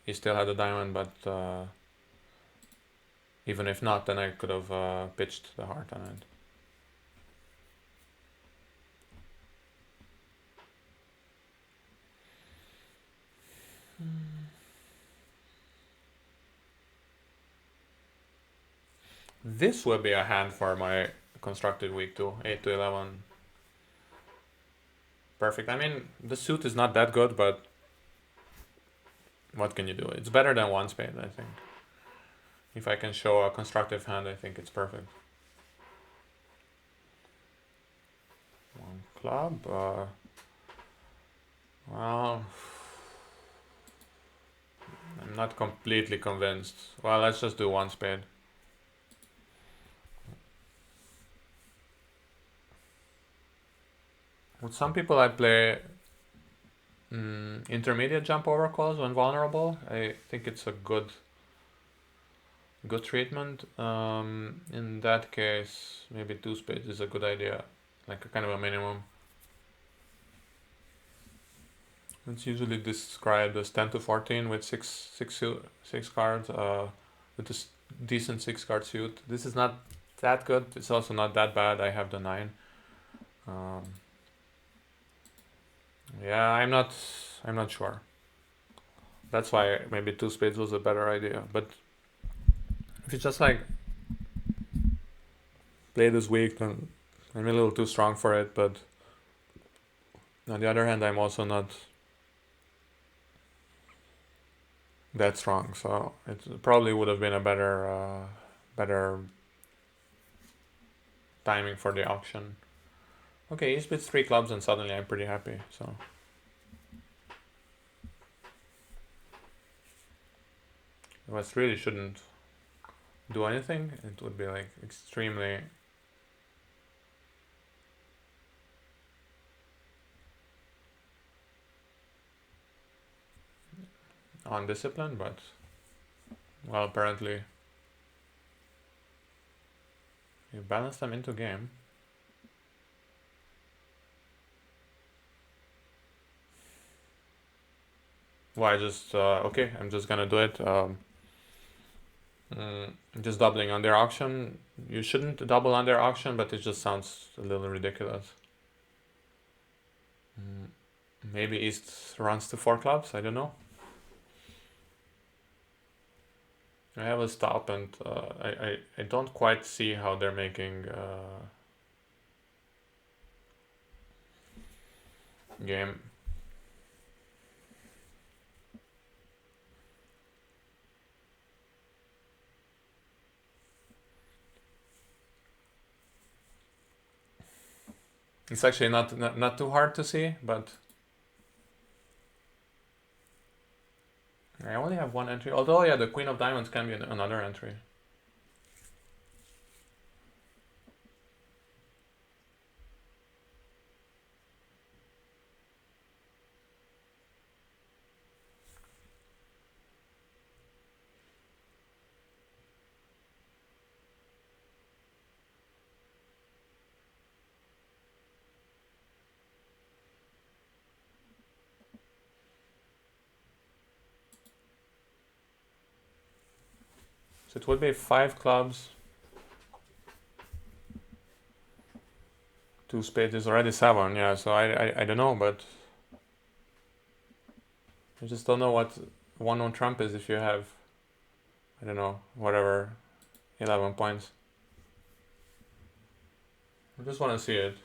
he still had a diamond, but even if not, then I could have pitched the heart on it. This would be a hand for my constructed weak too. 8 to 11. Perfect. I mean, the suit is not that good, but what can you do? It's better than one spade, I think. If I can show a constructive hand, I think it's perfect. One club. Well, I'm not completely convinced. Well, let's just do one spade. With some people, I play intermediate jump over calls when vulnerable. I think it's a good treatment. In that case, maybe two spades is a good idea, like a kind of a minimum. It's usually described as 10 to 14 with six cards, with a decent 6-card suit. This is not that good. It's also not that bad. I have the 9. Yeah, I'm not sure. That's why maybe two spades was a better idea. But if it's just like play this weak, then I'm a little too strong for it. But on the other hand, I'm also not that strong, so it probably would have been a better timing for the auction. Okay, he spits 3 clubs and suddenly I'm pretty happy. So West really shouldn't do anything. It would be like extremely undisciplined, but well, apparently you balance them into game. Why just okay? I'm just gonna do it. Just doubling on their auction. You shouldn't double on their auction, but it just sounds a little ridiculous. Maybe East runs to 4 clubs. I don't know. I have a stop, and I don't quite see how they're making game. It's actually not too hard to see, but I only have one entry. Although, yeah, the Queen of Diamonds can be another entry. So it would be 5 clubs. 2 spades is already 7, yeah, so I don't know, but I just don't know what 1 on trump is if you have, I don't know, whatever, 11 points. I just want to see it.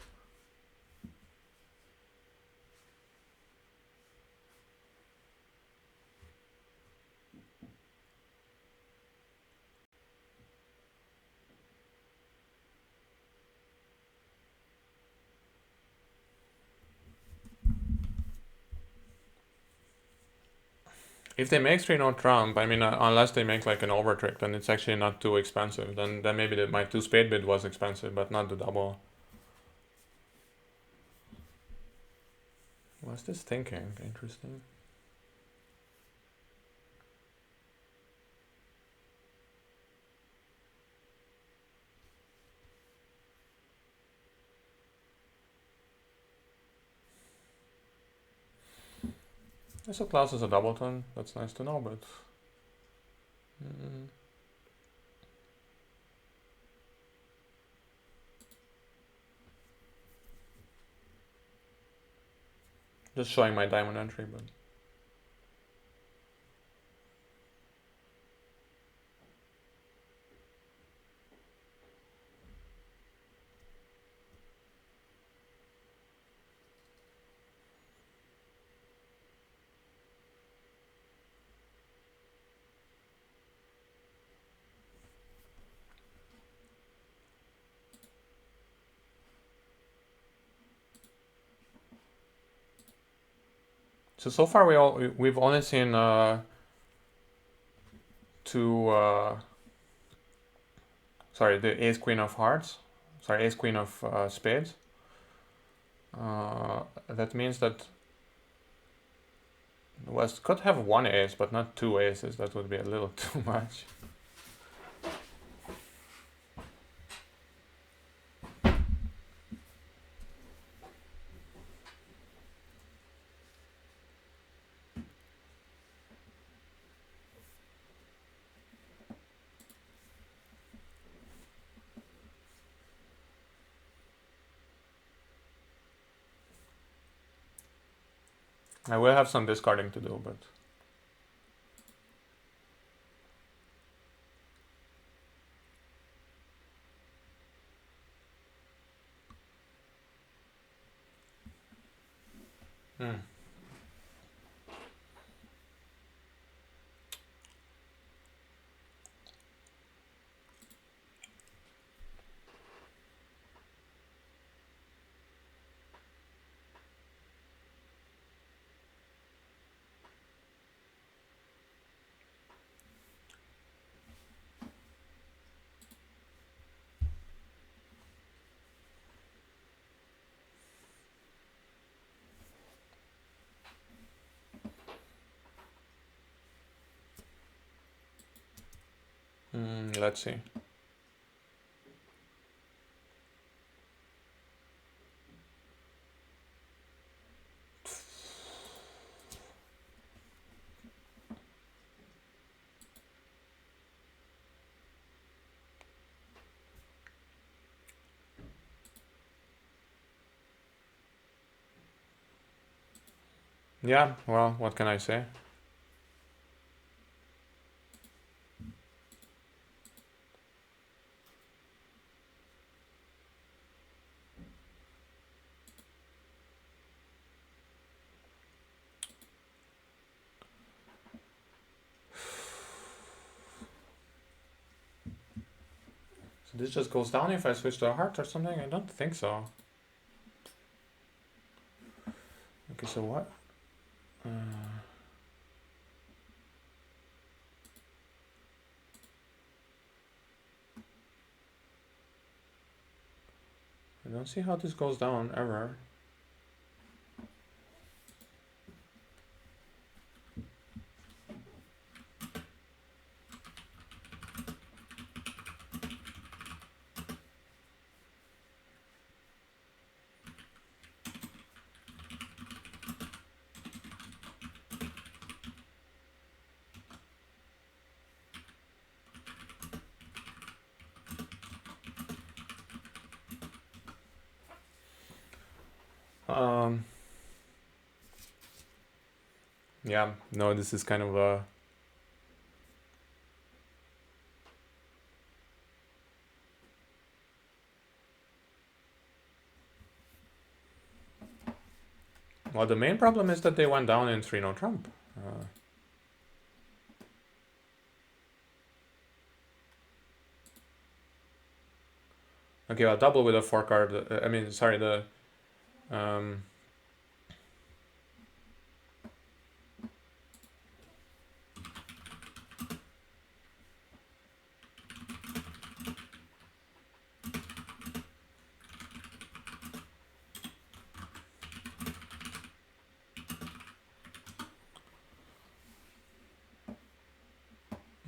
If they make 3 no trump, I mean, unless they make like an overtrick, then it's actually not too expensive. Then maybe my 2 spade bid was expensive, but not the double. What's this thinking? Interesting. So Klaus is a doubleton. That's nice to know, but just showing my diamond entry, but So far we've only seen two. Sorry, the ace queen of hearts. Sorry, ace queen of spades. That means that West could have one ace, but not two aces. That would be a little too much. I will have some discarding to do, but let's see. Yeah, well, what can I say? So this just goes down if I switch to a heart or something? I don't think so. Okay, so what? I don't see how this goes down ever. Yeah, no, this is kind of a... Well, the main problem is that they went down in 3-no trump. Okay, I'll double with a 4 card. I mean, sorry, the...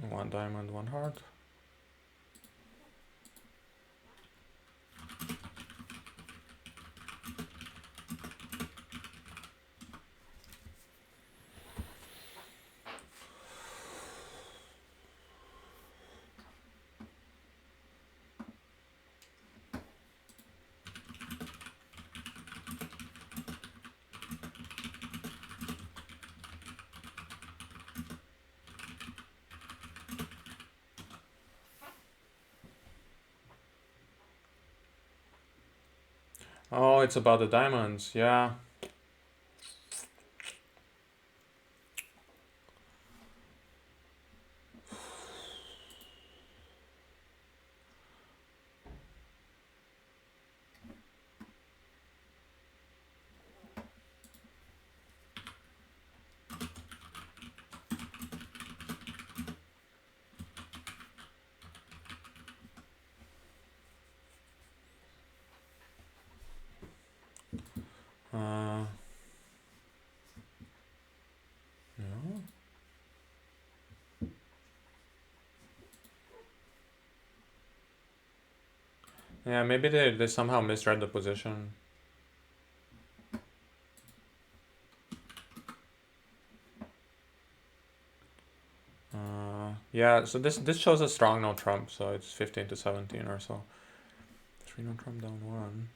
one diamond, one heart. Oh, it's about the diamonds, yeah. Uh, no. Yeah, maybe they somehow misread the position. Yeah, so this shows a strong no trump, so it's 15 to 17 or so. 3 no trump down 1.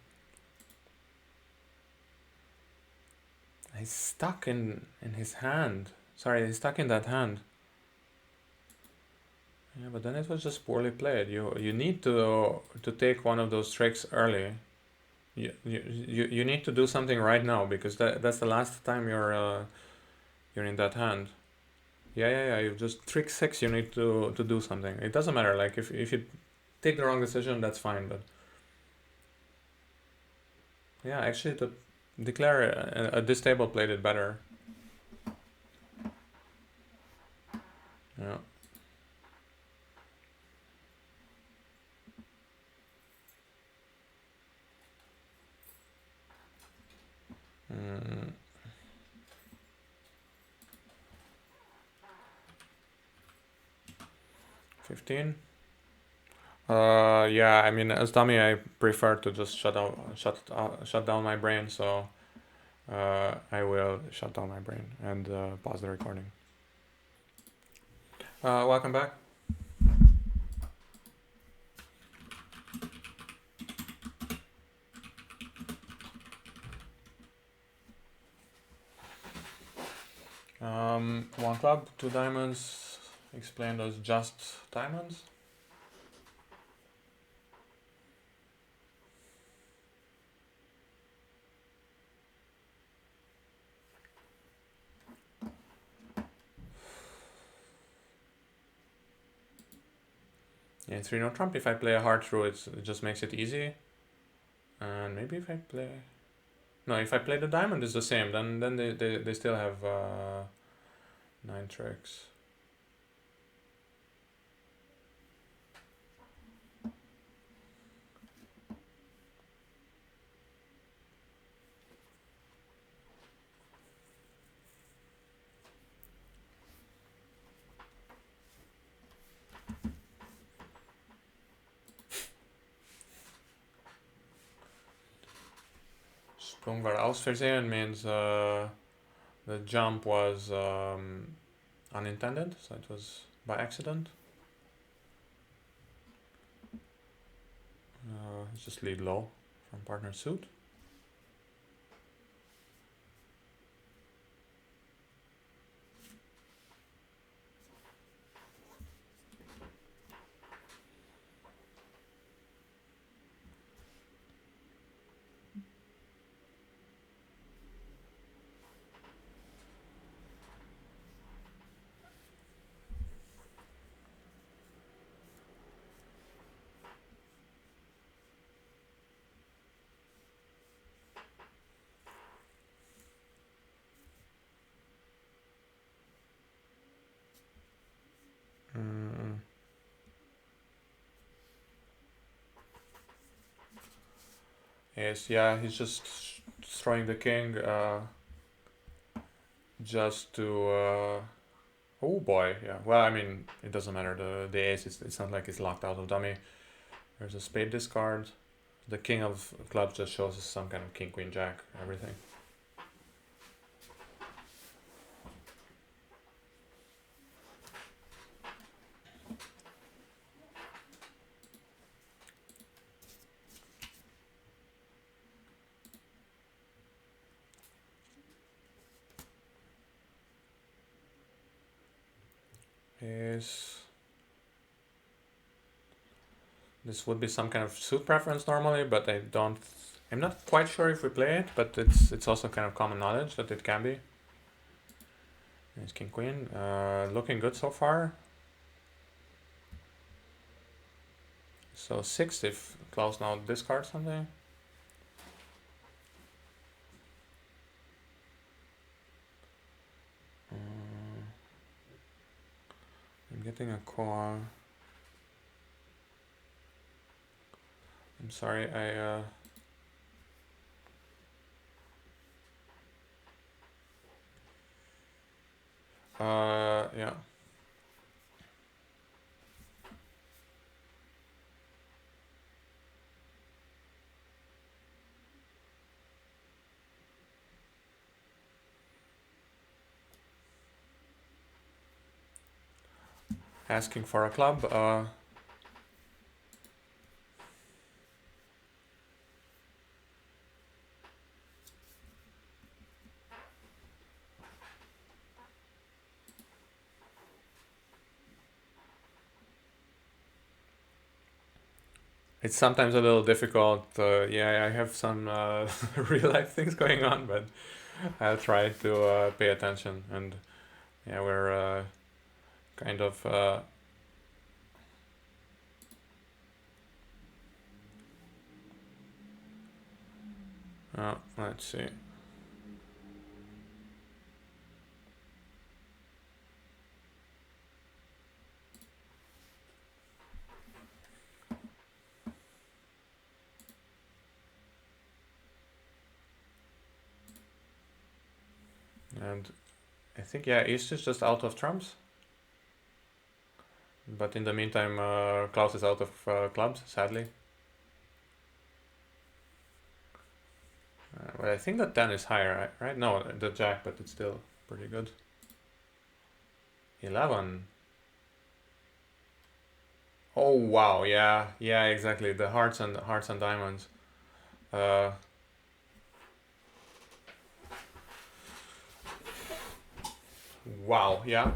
He's stuck in his hand. Sorry, he's stuck in that hand. Yeah, but then it was just poorly played. You need to take one of those tricks early. You need to do something right now because that's the last time you're in that hand. Yeah. You just trick 6. You need to do something. It doesn't matter. Like if you take the wrong decision, that's fine. But yeah, actually, the declare this table played it better. Yeah. 15. Yeah. I mean, as dummy, I prefer to just shut down my brain. So I will shut down my brain and pause the recording. Welcome back. One club, 2 diamonds, explained as just diamonds. Yeah, 3 no trump. If I play a hard through, it just makes it easy. And maybe if I play... No, if I play the diamond, it's the same. Then they still have 9 tricks. Sprung var ausversehen means the jump was unintended, so it was by accident. Just lead low from partner suit. Yes, yeah, he's just throwing the king just to. Oh boy, yeah. Well, I mean, it doesn't matter. The ace, it's not like it's locked out of dummy. There's a spade discard. The king of clubs just shows us some kind of king, queen, jack, everything. Is this would be some kind of suit preference normally, but I don't. I'm not quite sure if we play it, but it's also kind of common knowledge that it can be. It's king queen, looking good so far. So 6 if Klaus now discards something. I'm getting a call. I'm sorry, Yeah. Asking for a club. It's sometimes a little difficult. Yeah, I have some real life things going on, but I'll try to pay attention. And yeah, we're kind of. Let's see. And I think, yeah, East is just out of trumps. But in the meantime, Klaus is out of clubs, sadly. But I think that 10 is higher, right? No, the jack, but it's still pretty good. 11. Oh wow, yeah, yeah, exactly. The hearts and diamonds. Uh, wow, yeah.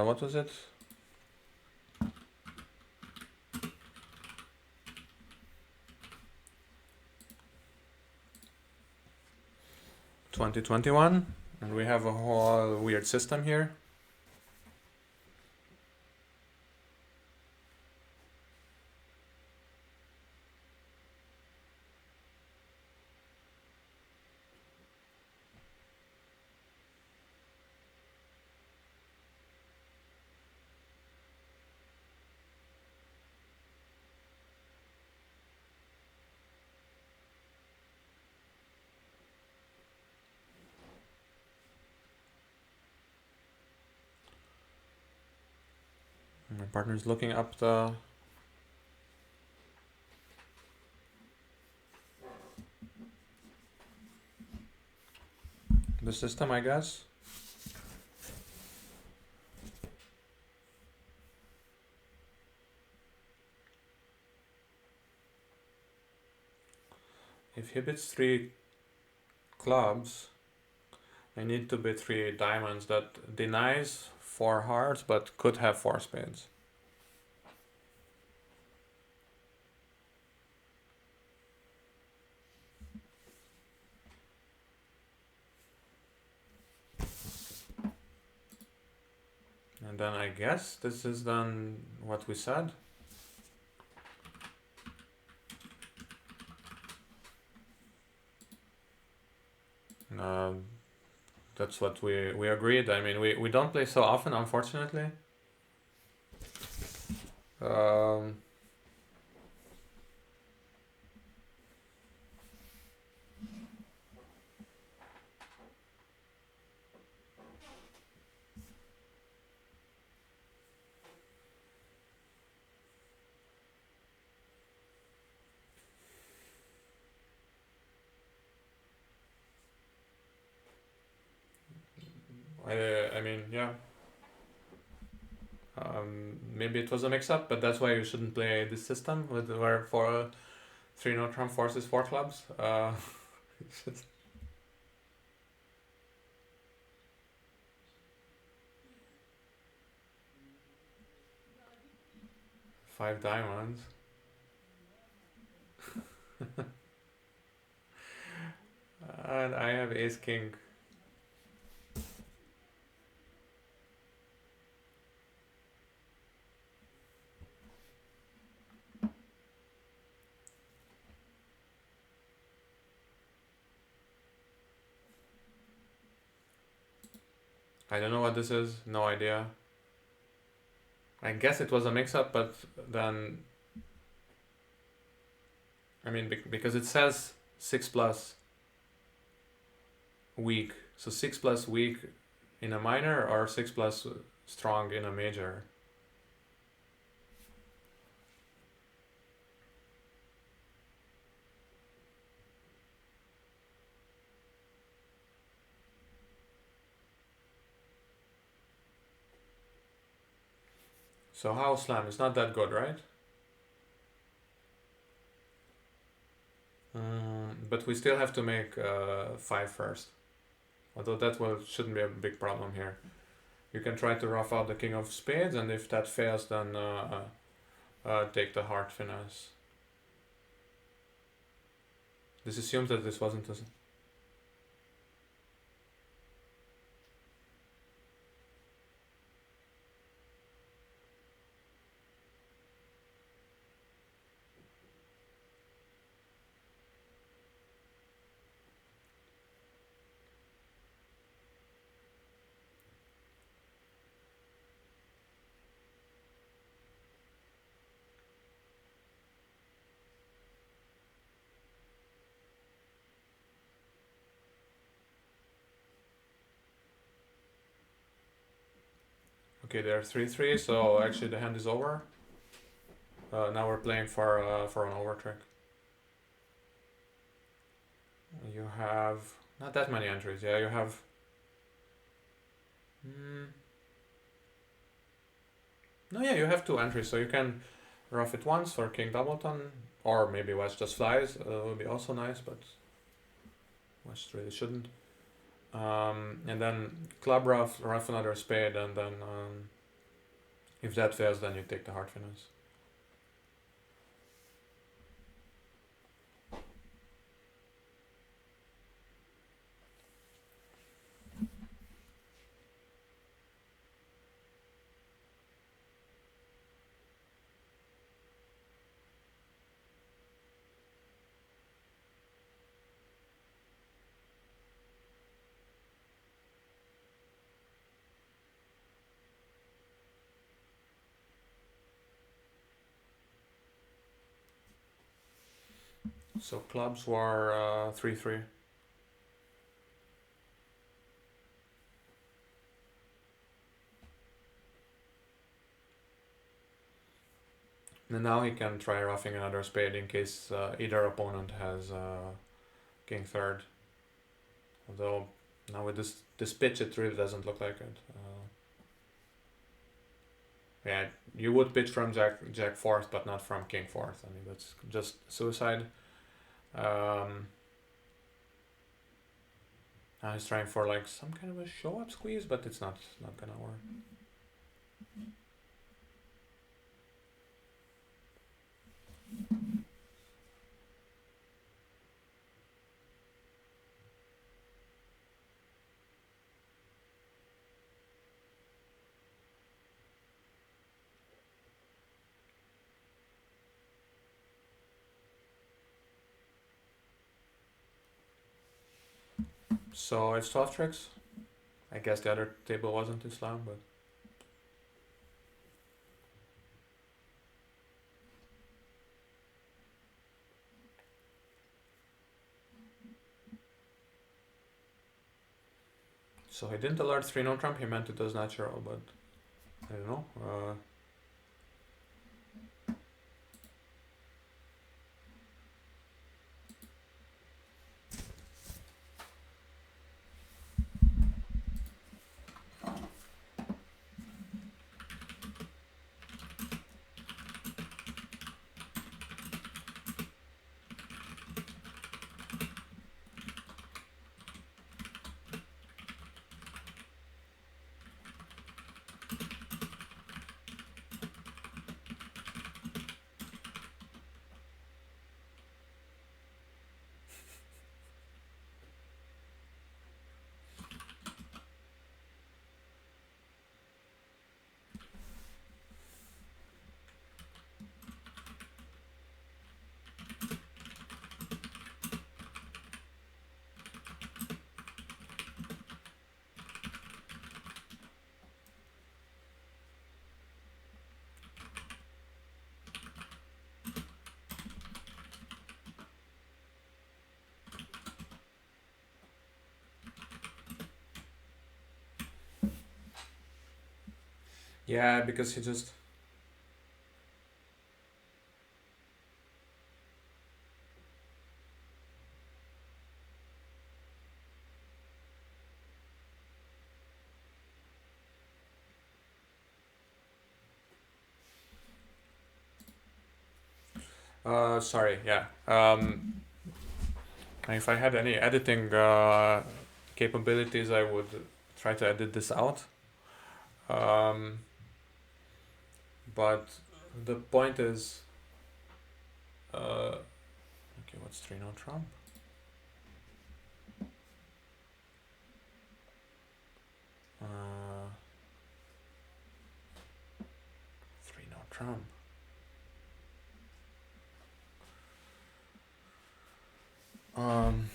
What was it? 2021, and we have a whole weird system here. My partner's looking up the system, I guess. If he bits 3 clubs, I need to bid 3 diamonds. That denies 4 hearts, but could have 4 spades. And then I guess this is then what we said. That's what we agreed. I mean, we don't play so often, unfortunately. Um, I mean, yeah. Maybe it was a mix-up, but that's why you shouldn't play this system with where for 3 no trump forces 4 clubs. Just 5 diamonds. And I have ace king. I don't know what this is. No idea. I guess it was a mix-up, but then, I mean, because it says 6 plus weak. So 6 plus weak in a minor or 6 plus strong in a major. So house slam is not that good, right? But we still have to make 5 first. Although that shouldn't be a big problem here. You can try to rough out the king of spades, and if that fails, then take the heart finesse. This assumes that this wasn't a... Okay, they're 3-3, so actually the hand is over. Now we're playing for an over trick. You have not that many entries. Yeah, you have. No, yeah, you have 2 entries, so you can rough it once for King Doubleton, or maybe West just flies. Would be also nice, but West really shouldn't. And then club rough another spade, and then if that fails, then you take the heart finesse. So clubs were 3-3. And now he can try roughing another spade in case either opponent has king third. Although now with this pitch, it really doesn't look like it. Yeah, you would pitch from Jack fourth, but not from King fourth. I mean, that's just suicide. Now he's trying for like some kind of a show up squeeze, but it's not gonna work. So it's 12 tricks. I guess the other table wasn't Islam, but so he didn't alert 3-no trump. He meant it as natural, but I don't know. Yeah, because he just. Sorry, yeah. If I had any editing capabilities, I would try to edit this out. Um, but the point is, okay, what's 3 no Trump? Uh, 3 no Trump. Um,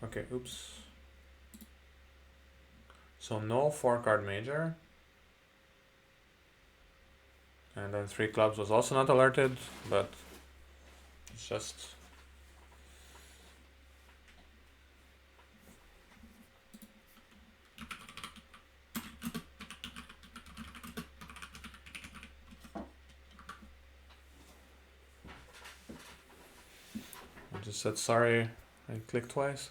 okay, oops. So no 4-card major. And then 3 clubs was also not alerted, but it's just. I just said sorry. I clicked twice.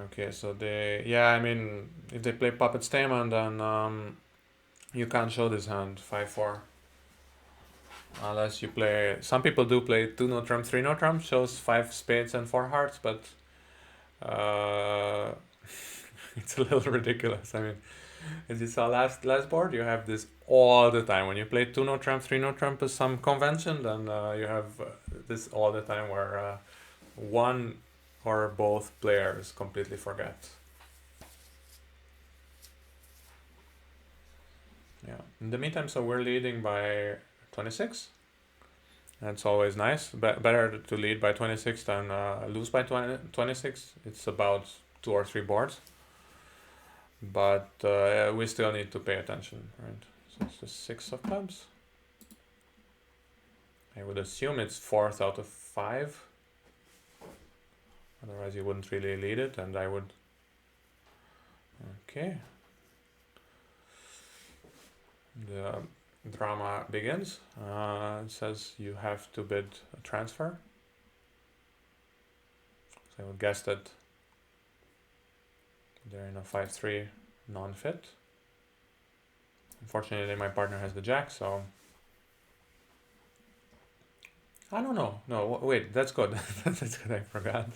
Okay, so I mean, if they play Puppet Stamen, then you can't show this hand 5-4. Unless you play. Some people do play 2 no trump, 3 no trump, shows 5 spades and 4 hearts, but uh, it's a little ridiculous. I mean, as you saw last board, you have this all the time. When you play 2 no trump, 3 no trump is some convention, then you have this all the time where one or both players completely forget. Yeah. In the meantime, so we're leading by 26. That's always nice. Better to lead by 26 than lose by 26. It's about 2 or 3 boards. But we still need to pay attention, right? So it's the 6 of clubs. I would assume it's 4th out of 5. Otherwise you wouldn't really lead it, and I would. Okay. The drama begins. It says you have to bid a transfer. So I would guess that they're in a 5-3 non-fit. Unfortunately, my partner has the jack, so I don't know. No, wait, that's good. That's good. I forgot.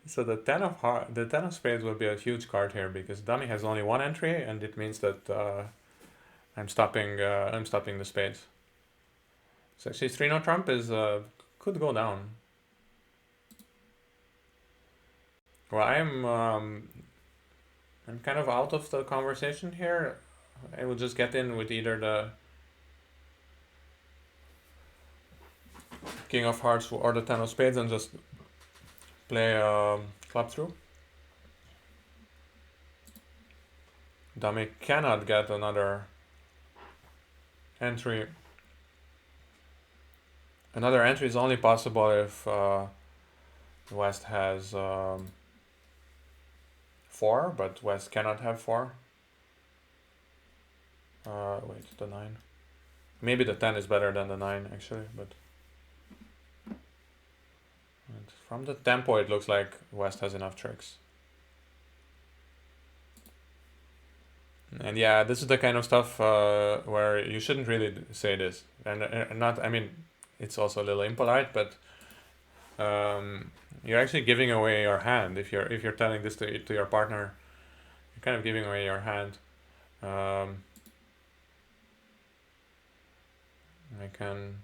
So the the 10 of spades will be a huge card here because dummy has only one entry, and it means that I'm stopping the spades. So actually, 3 no trump is could go down. Well, I'm kind of out of the conversation here. I will just get in with either the king of hearts or the 10 of spades and just play club through. Dummy cannot get another entry. Another entry is only possible if West has 4, but West cannot have 4. Wait, the 9. Maybe the 10 is better than the 9 actually, but from the tempo it looks like West has enough tricks. And yeah, this is the kind of stuff where you shouldn't really say this, and not. I mean, it's also a little impolite, but you're actually giving away your hand if you're telling this to your partner. You're kind of giving away your hand. I can.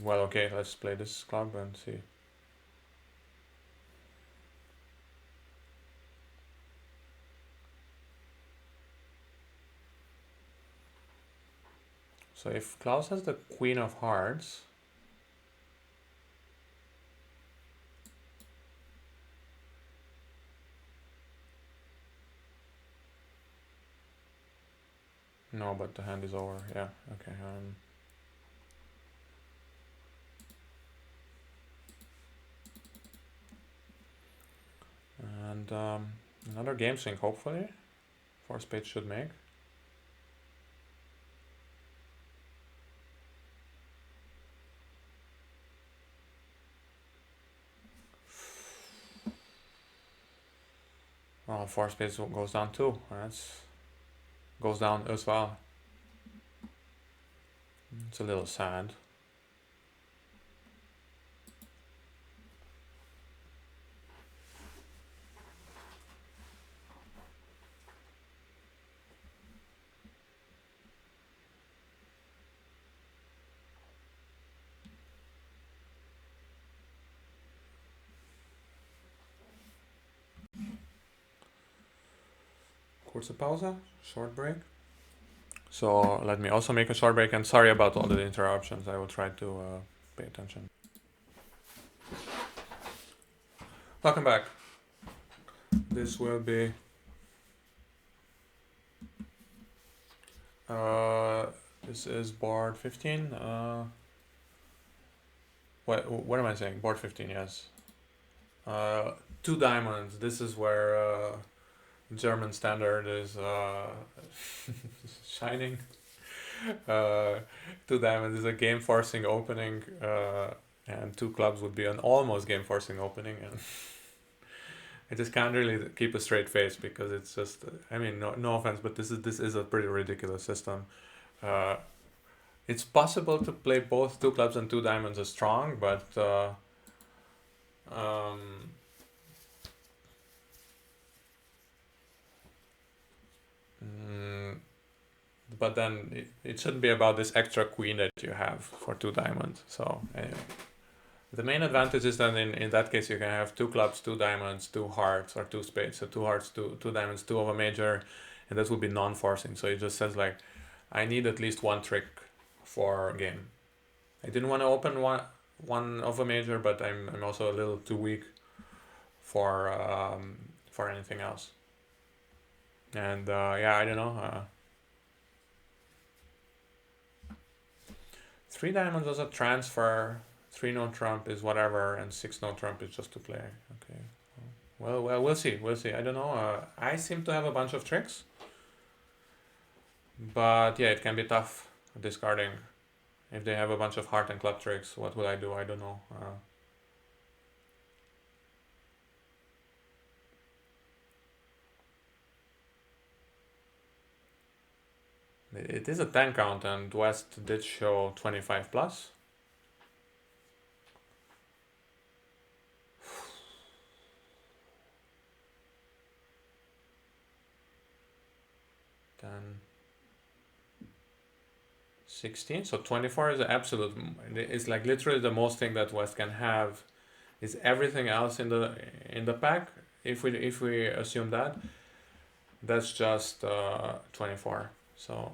Well, okay, let's play this club and see. So if Klaus has the queen of hearts, no, but the hand is over. Yeah, okay. And another game sync, hopefully. 4 spades should make. Oh, 4 spades goes down too. That's goes down as well. It's a little sad. Kurze Pause, short break. So let me also make a short break, and sorry about all the interruptions. I will try to pay attention. Welcome back. This will be this is board 15. What am I saying? Board 15, yes. 2 diamonds. This is where German standard is shining. 2 diamonds is a game forcing opening, and 2 clubs would be an almost game forcing opening, and I just can't really keep a straight face because it's just, I mean, no offense, but this is a pretty ridiculous system. It's possible to play both 2 clubs and 2 diamonds as strong, but but then it shouldn't be about this extra queen that you have for 2 diamonds. So anyway, the main advantage is that in that case you can have 2 clubs, 2 diamonds, 2 hearts, or 2 spades. So 2 hearts, 2 diamonds, 2 of a major, and that would be non-forcing. So it just says like, I need at least 1 trick for game. I didn't want to open one of a major, but I'm also a little too weak for anything else. And yeah, I don't know. 3 diamonds is a transfer. 3 no trump is whatever, and 6 no trump is just to play. Okay. Well, we'll see. We'll see. I don't know. I seem to have a bunch of tricks, but yeah, it can be tough discarding. If they have a bunch of heart and club tricks, what will I do? I don't know. It is a 10 count, and West did show 25 plus. Then 16, so 24 is the absolute. It's like literally the most thing that West can have. Is everything else in the pack? If we assume that, that's just 24. So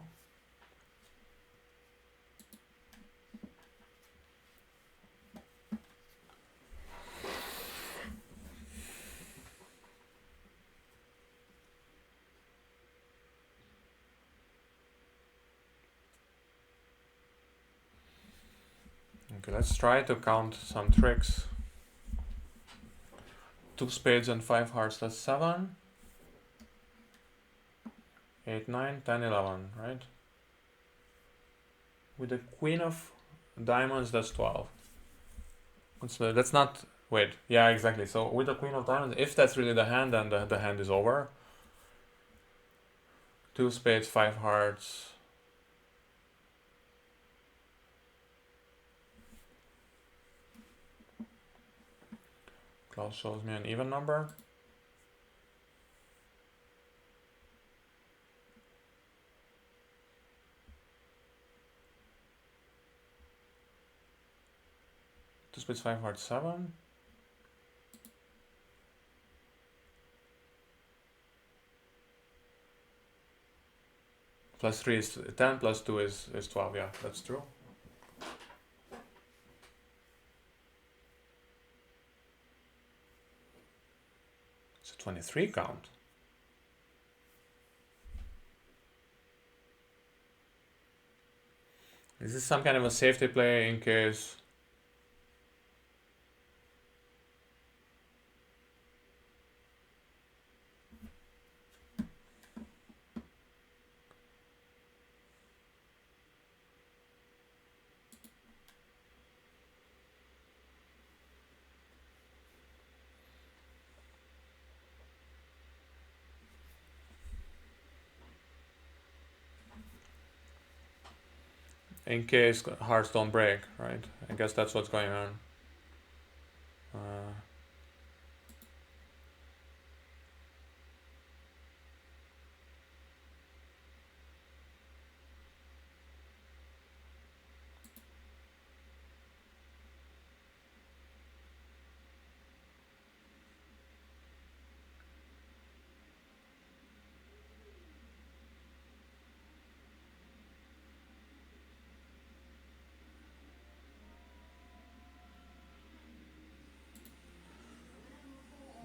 okay, let's try to count some tricks. 2 spades and 5 hearts, that's 7. 8, 9, 10, 11, right? With the queen of diamonds, that's 12. That's not, wait, yeah, exactly. So with the queen of diamonds, if that's really the hand, then the hand is over. 2 spades, 5 hearts. Klaus shows me an even number. Two spades, 5 hearts, 7. Plus 3 is 10, plus 2 is 12. Yeah, that's true. It's a 23 count. Is this some kind of a safety play in case? In case hearts don't break, right? I guess that's what's going on.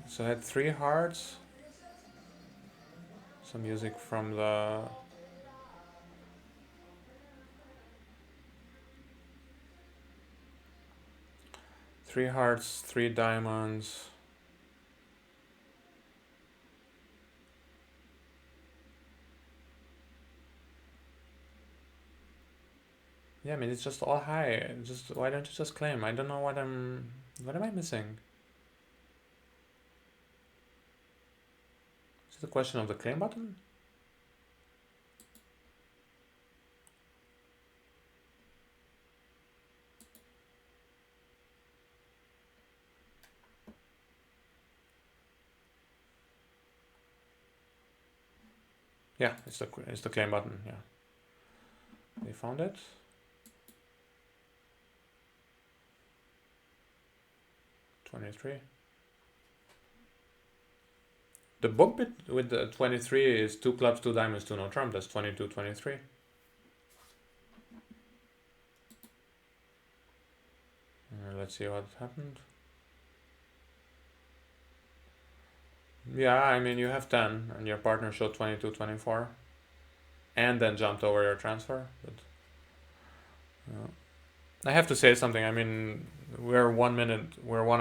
So I had 3 hearts. Some music from the... Three hearts, 3 diamonds. Yeah, I mean, it's just all high. Just why don't you just claim? I don't know what am I missing? Is it a question of the claim button? Yeah, it's the claim button. Yeah, they found it. $23. The book bit with the 23 is 2 clubs, 2 diamonds, 2 no trump. That's 22, 23. Let's see what happened. Yeah, I mean, you have 10 and your partner showed 22, 24 and then jumped over your transfer. But I have to say something. I mean, we're 1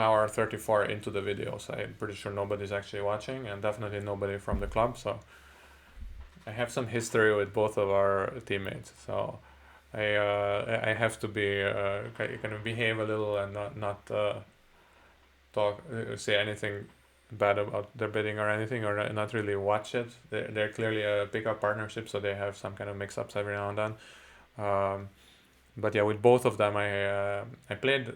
hour 34 into the video, so I'm pretty sure nobody's actually watching, and definitely nobody from the club. So I have some history with both of our teammates, so I have to be kind of behave a little and not say anything bad about their bidding or anything, or not really watch it. They're clearly a pickup partnership, so they have some kind of mix-ups every now and then. But yeah, with both of them, I played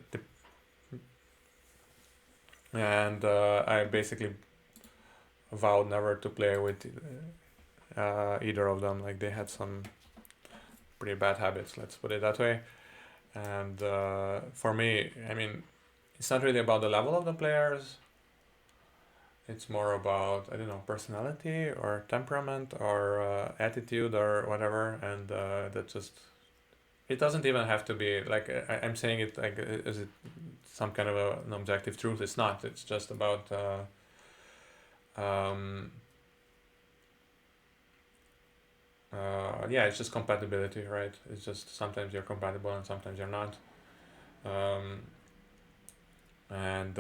and I basically vowed never to play with either of them. Like, they had some pretty bad habits, let's put it that way. And for me, I mean, it's not really about the level of the players. It's more about, I don't know, personality or temperament or attitude or whatever. And that just, it doesn't even have to be like, I'm saying it like, is it some kind of an objective truth? It's not. It's just about yeah, it's just compatibility, right? It's just sometimes you're compatible and sometimes you're not. And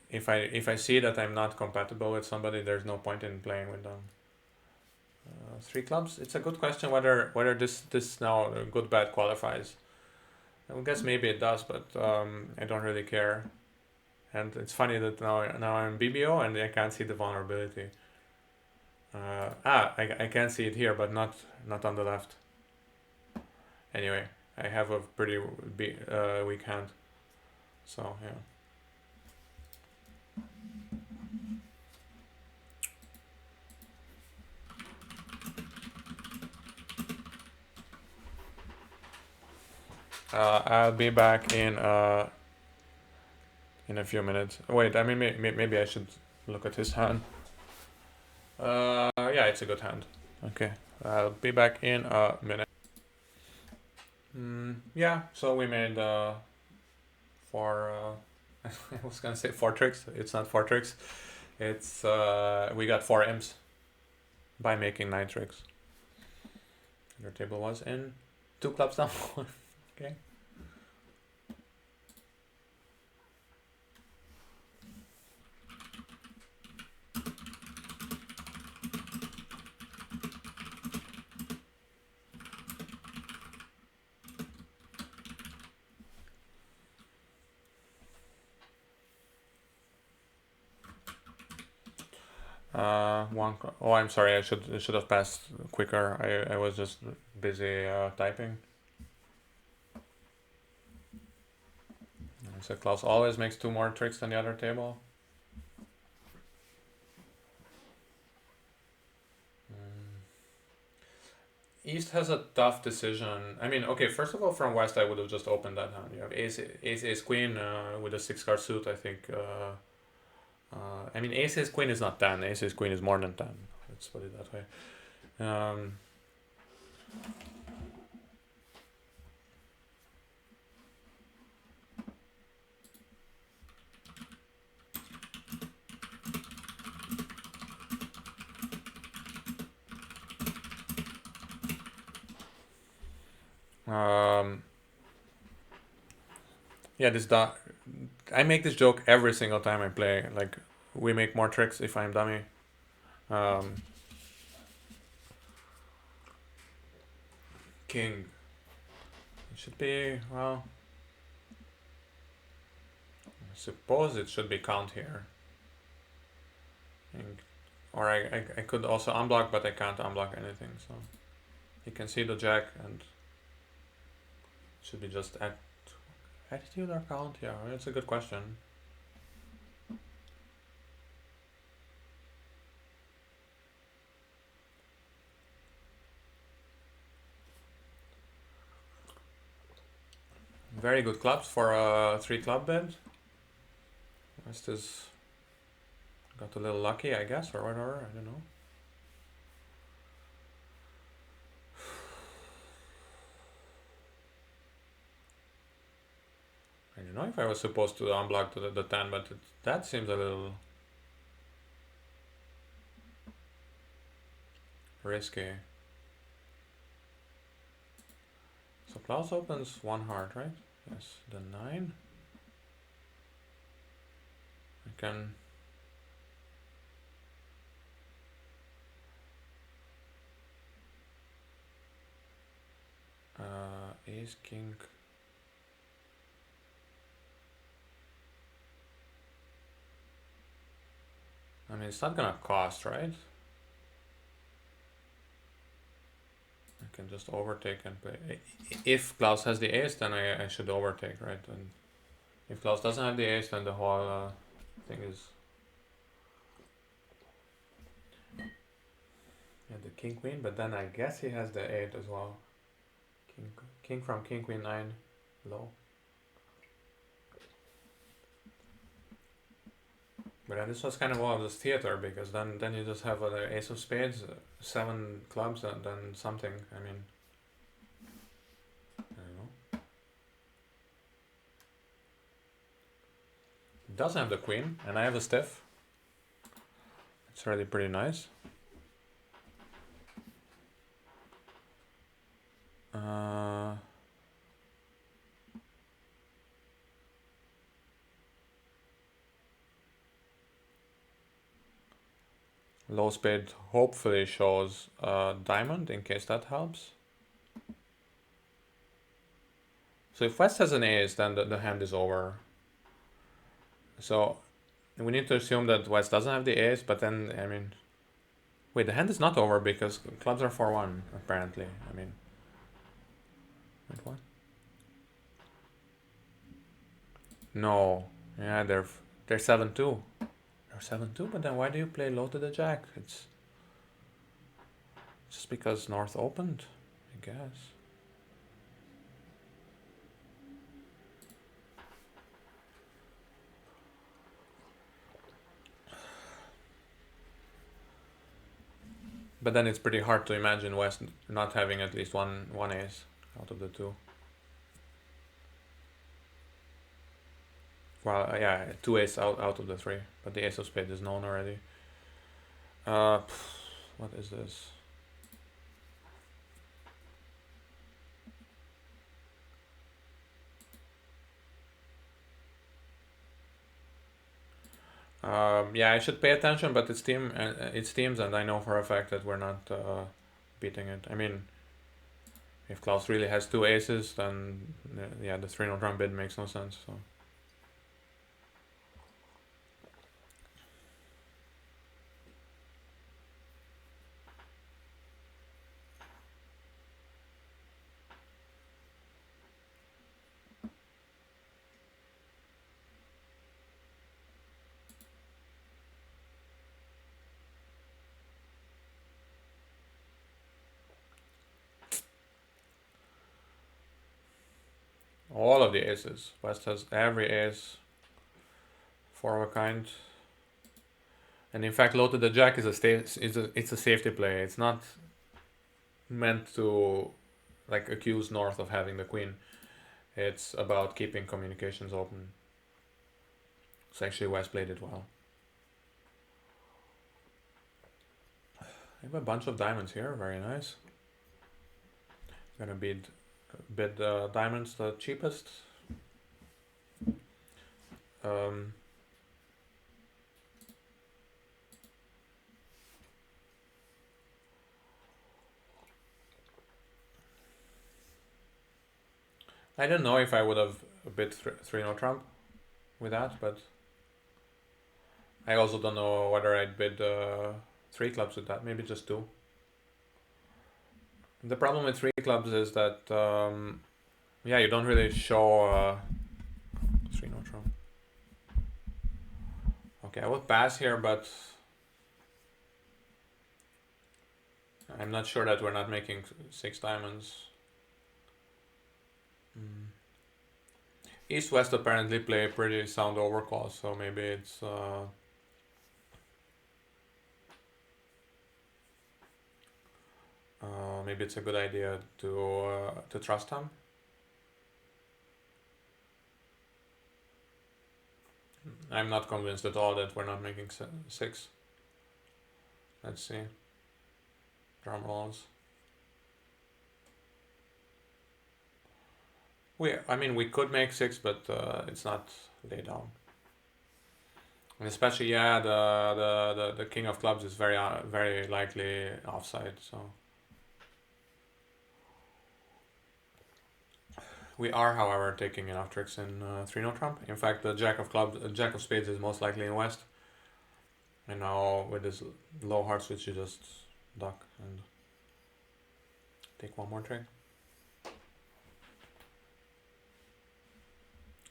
if I see that I'm not compatible with somebody, there's no point in playing with them. 3 clubs. It's a good question whether this now good bad qualifies. I guess maybe it does, but I don't really care. And it's funny that now I'm BBO and I can't see the vulnerability. I can see it here, but not on the left. Anyway, I have a pretty weak hand, so yeah. I'll be back in a few minutes. Wait, I mean, maybe I should look at his hand. Yeah, it's a good hand. Okay, I'll be back in a minute. Yeah, so we made 4. I was gonna say 4 tricks. It's not 4 tricks. It's we got 4 imps by making 9 tricks. Your table was in 2 clubs down. Okay. Oh, I'm sorry. I should have passed quicker. I was just busy typing. So Klaus always makes 2 more tricks than the other table. East has a tough decision. I mean, okay, first of all, from West, I would have just opened that hand. You have ace, queen with a 6-card suit, I think. I mean, ace, queen is not 10. Ace, queen is more than 10. Let's put it that way. Yeah, I make this joke every single time I play. Like, we make more tricks if I'm dummy. King. It should be, well, I suppose it should be count here. Or I could also unblock, but I can't unblock anything, so you can see the jack and it should be just attitude or count? Yeah, it's a good question. Very good clubs for a 3 club bid. West is got a little lucky, I guess, or whatever, I don't know. I don't know if I was supposed to unblock the 10, but that seems a little risky. So Klaus opens 1 heart, right? Yes, the 9. I can... ace, king... I mean, it's not gonna cost, right? I can just overtake and play. If Klaus has the ace, then I should overtake, right? And if Klaus doesn't have the ace, then the whole thing is... Yeah, the king queen, but then I guess he has the 8 as well. King from king queen 9, low. But then this was kind of all of this theater, because then you just have the ace of spades, 7 clubs, and then something. I mean, I don't know. It does have the queen, and I have a stiff. It's already pretty nice. Low spade hopefully shows diamond, in case that helps. So if West has an ace, then the hand is over. So we need to assume that West doesn't have the ace, but then, I mean... Wait, the hand is not over because clubs are 4-1, apparently. I mean... Wait, what? No. Yeah, they're 7-2. They're 7-2, but then why do you play low to the jack? It's just because North opened, I guess. But then it's pretty hard to imagine West not having at least one ace out of the two. Well, yeah, two aces out of the three, but the ace of spades is known already. What is this? Yeah, I should pay attention, but it's teams, and I know for a fact that we're not beating it. I mean, if Klaus really has two aces, then yeah, the 3-0 trump bid makes no sense. So. All of the aces. West has every ace. 4 of a kind. And in fact, loaded the jack is it's a safety play. It's not meant to like accuse North of having the queen. It's about keeping communications open. So actually West played it well. I have a bunch of diamonds here, very nice. I'm gonna bid diamonds the cheapest. I don't know if I would have bid 3-0 trump with that, but I also don't know whether I'd bid 3 clubs with that, maybe just 2. The problem with 3 clubs is that, yeah, you don't really show 3-0 trump. Okay, I would pass here, but I'm not sure that we're not making 6 diamonds. East-West apparently play pretty sound overcalls, so maybe it's maybe it's a good idea to trust him. I'm not convinced at all that we're not making 6. Let's see. Drum rolls. I mean, we could make 6, but it's not laid down. And especially, yeah, the king of clubs is very likely offside. So we are, however, taking enough tricks in 3-0 trump. In fact, the jack of spades is most likely in West. And now with this low heart switch, you just duck and take one more trick.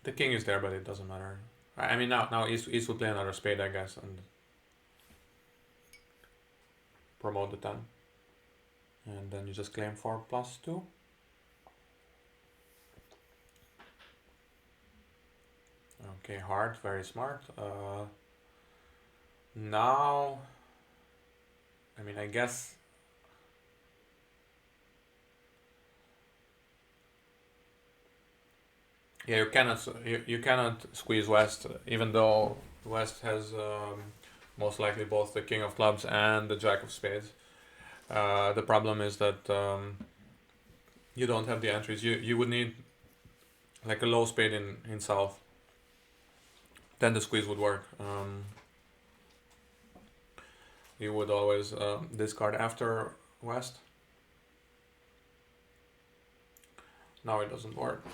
The king is there, but it doesn't matter. I mean, now East will play another spade, I guess, and promote the 10. And then you just claim 4+2. Okay, hard, very smart. Now, I mean, I guess yeah, you cannot squeeze West, even though West has most likely both the king of clubs and the jack of spades. The problem is that you don't have the entries. You would need like a low spade in south. Then the squeeze would work. You would always discard after West. Now it doesn't work.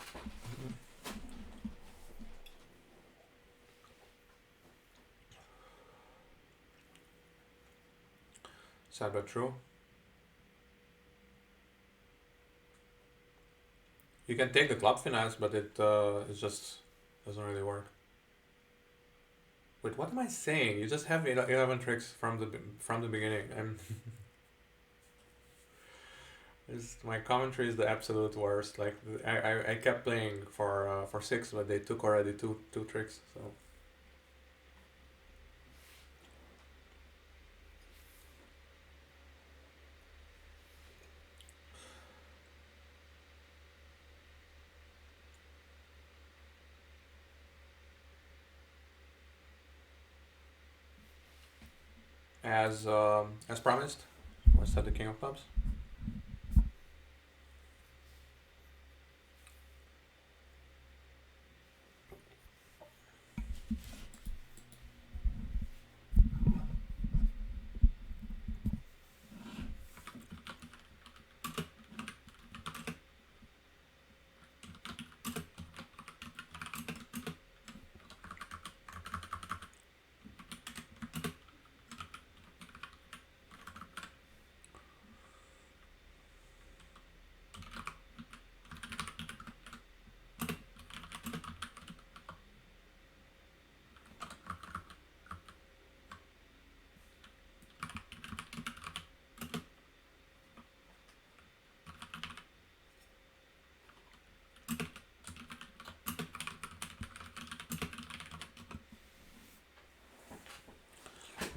Sad but true. You can take the club finesse, but it just doesn't really work. Wait, what am I saying? You just have 11 tricks from the beginning. My commentary is the absolute worst. Like I kept playing for 6, but they took already two tricks. So. as promised. Was that the king of clubs?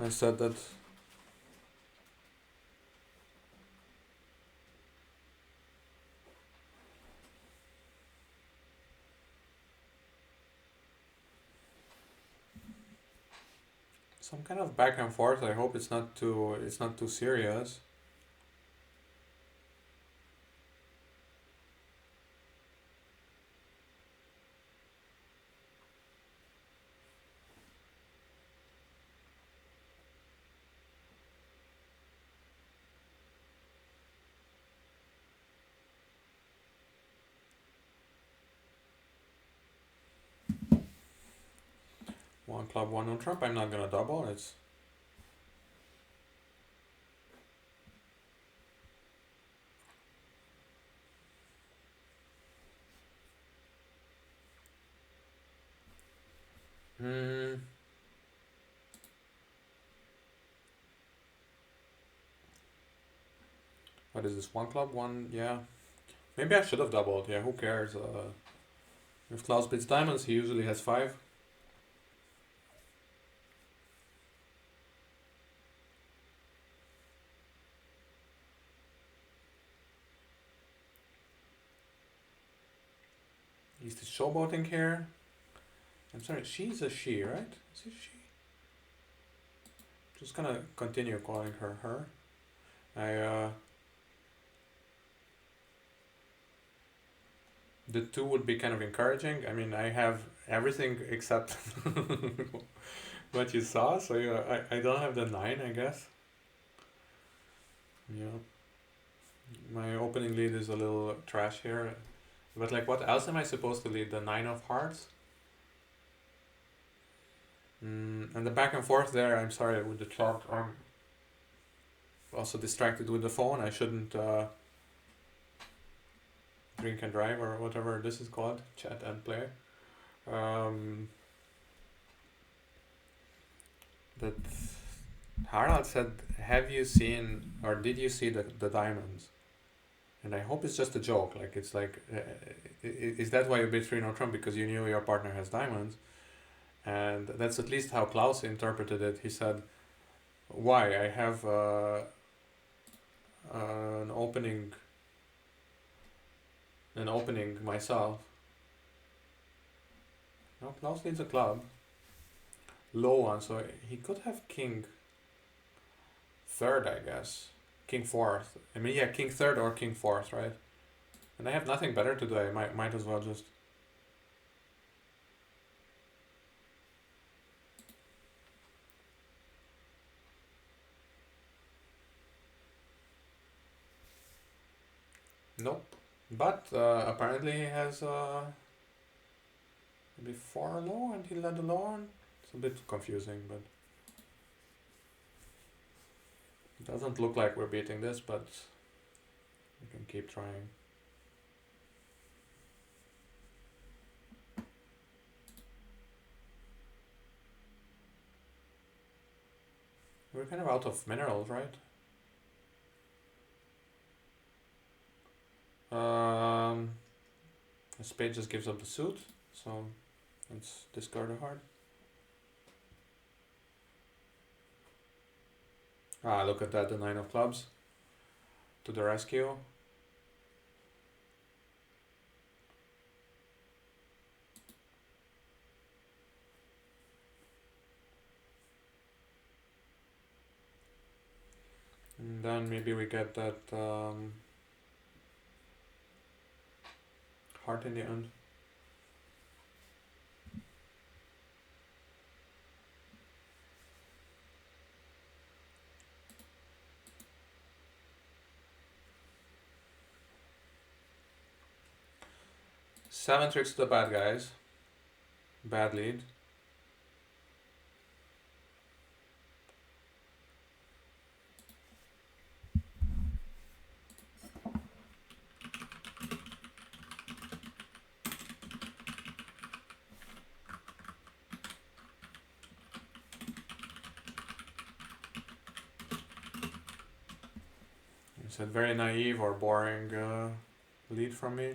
I said that. Some kind of back and forth. I hope it's not too serious. One club, one on trump. I'm not gonna double. It's what is this? One club, one. Yeah. Maybe I should have doubled. Yeah. Who cares? If Klaus beats diamonds, he usually has 5. He's the showboating here. I'm sorry, she's a she, right? Is it she? Just gonna continue calling her her. The 2 would be kind of encouraging. I mean, I have everything except what you saw, so yeah, I don't have the 9, I guess. Yeah. My opening lead is a little trash here. But like, what else am I supposed to lead? The 9 of hearts? And the back and forth there, I'm sorry, with the chat, I'm also distracted with the phone. I shouldn't drink and drive or whatever this is called, chat and play. That Harald said, have you seen or did you see the diamonds? And I hope it's just a joke. Like, it's like, is that why you bid 3 no trump? Because you knew your partner has diamonds? And that's at least how Klaus interpreted it. He said, why? I have an opening myself. No, Klaus needs a club. Low one, so he could have king 3rd, I guess. King 4th. I mean, yeah, king 3rd or king 4th, right? And I have nothing better to do. I might as well just. Nope. But apparently he has maybe 4 low and he led the low one. It's a bit confusing, but it doesn't look like we're beating this, but we can keep trying. We're kind of out of minerals, right? A spade just gives up the suit, so let's discard a heart. Ah, look at that, the 9 of clubs to the rescue. And then maybe we get that heart in the end. Seven tricks to the bad guys. Bad lead. It's a very naive or boring lead from me.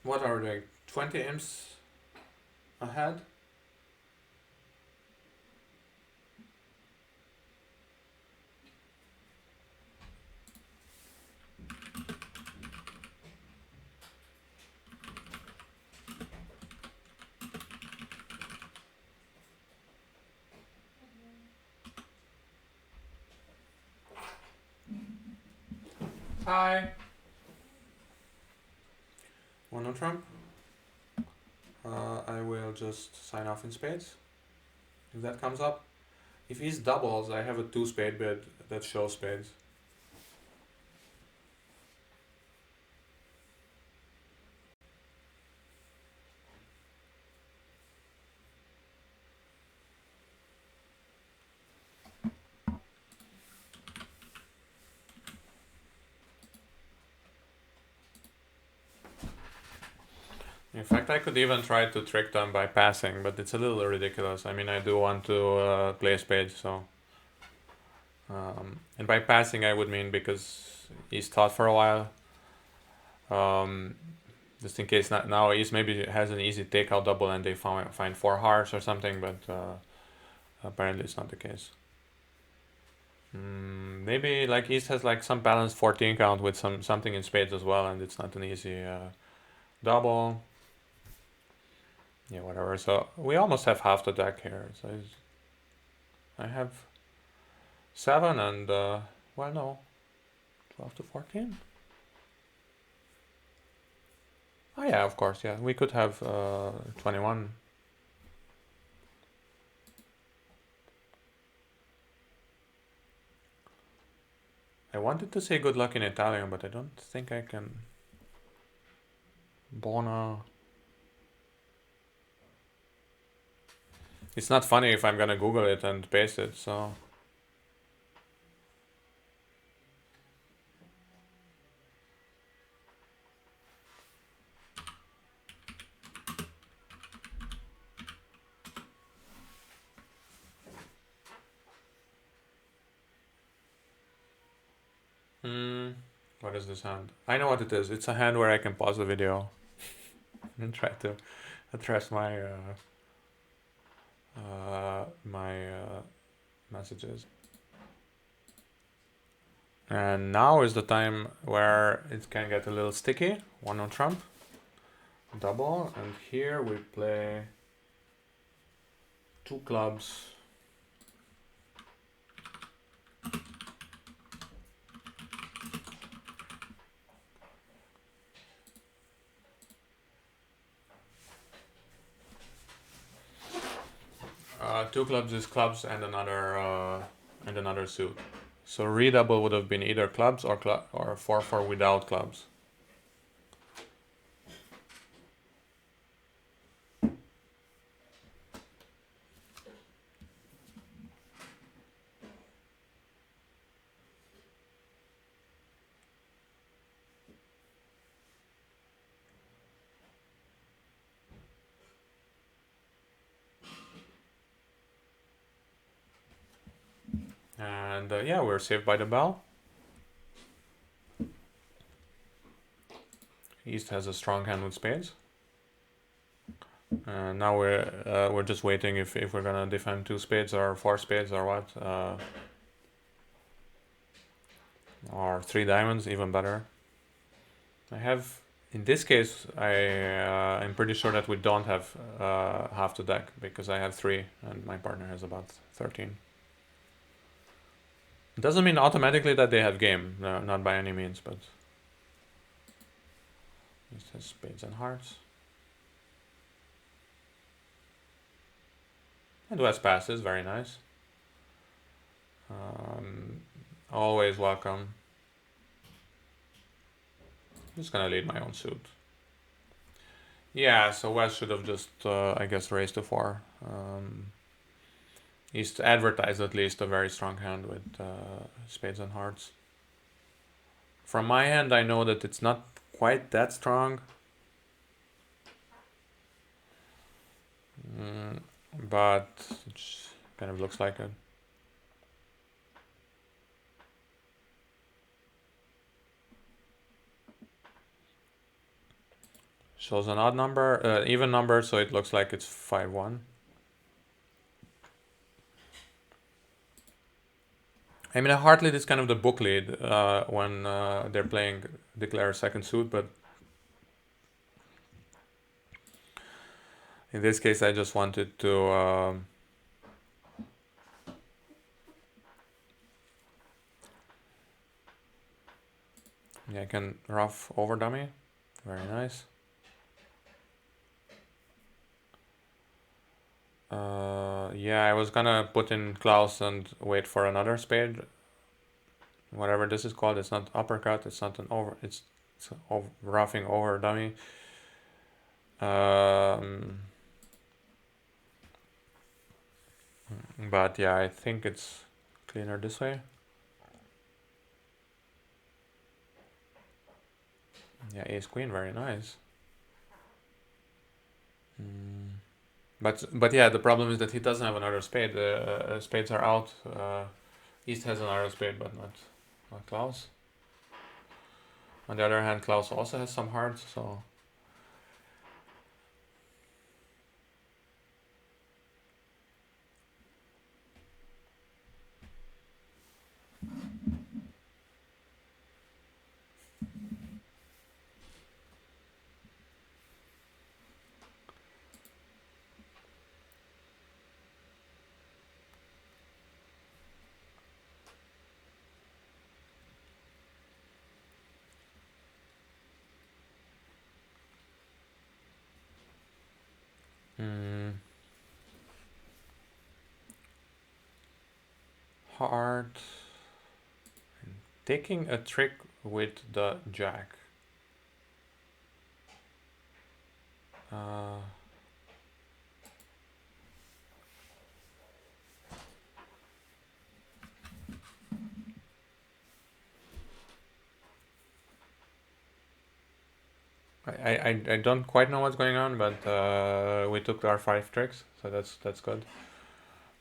What are they? 20 imps ahead? Hi. One on trump. I will just sign off in spades. If that comes up. If he's doubles, I have a 2 spade bid that shows spades. In fact, I could even try to trick them by passing, but it's a little ridiculous. I mean, I do want to play spades, so... and by passing, I would mean because he's taught for a while. Just in case now he's maybe has an easy takeout double and they find 4 hearts or something, but apparently it's not the case. Maybe like East has like some balanced 14 count with something in spades as well, and it's not an easy double. Yeah, whatever. So we almost have half the deck here. So I have 7 and well, no, 12 to 14. Oh yeah, of course. Yeah, we could have 21. I wanted to say good luck in Italian, but I don't think I can. Buona. It's not funny if I'm gonna Google it and paste it, so. What is this hand? I know what it is. It's a hand where I can pause the video and try to address my messages. And now is the time where it can get a little sticky. 1 on trump, double, and here we play 2 clubs. two clubs is clubs and another suit. So redouble would have been either clubs or 4-4 without clubs. And yeah, we're saved by the bell. East has a strong hand with spades. And now we're just waiting if we're gonna defend 2 spades or 4 spades or what, or 3 diamonds, even better. I have, in this case, I'm pretty sure that we don't have half the deck because I have 3 and my partner has about 13. It doesn't mean automatically that they have game, no, not by any means, but it has spades and hearts. And West passes, very nice. Always welcome. I'm just gonna lead my own suit. Yeah, so West should have just, I guess, raised to 4. East advertised at least a very strong hand with spades and hearts. From my hand, I know that it's not quite that strong. But it kind of looks like it. Shows an odd number, even number, so it looks like it's 5-1. I mean, a heart lead is kind of the book lead when they're playing declare second suit, but in this case, I just wanted to yeah, I can rough over dummy. Very nice. Yeah, I was gonna put in Klaus and wait for another spade. Whatever this is called, it's not uppercut, it's not an over, it's roughing over dummy. But yeah, I think it's cleaner this way. Yeah, ace queen, very nice. But yeah, the problem is that he doesn't have another spade. Spades are out. East has another spade, but not Klaus. On the other hand, Klaus also has some hearts, so heart. Taking a trick with the jack. I don't quite know what's going on, but we took our 5 tricks, so that's good.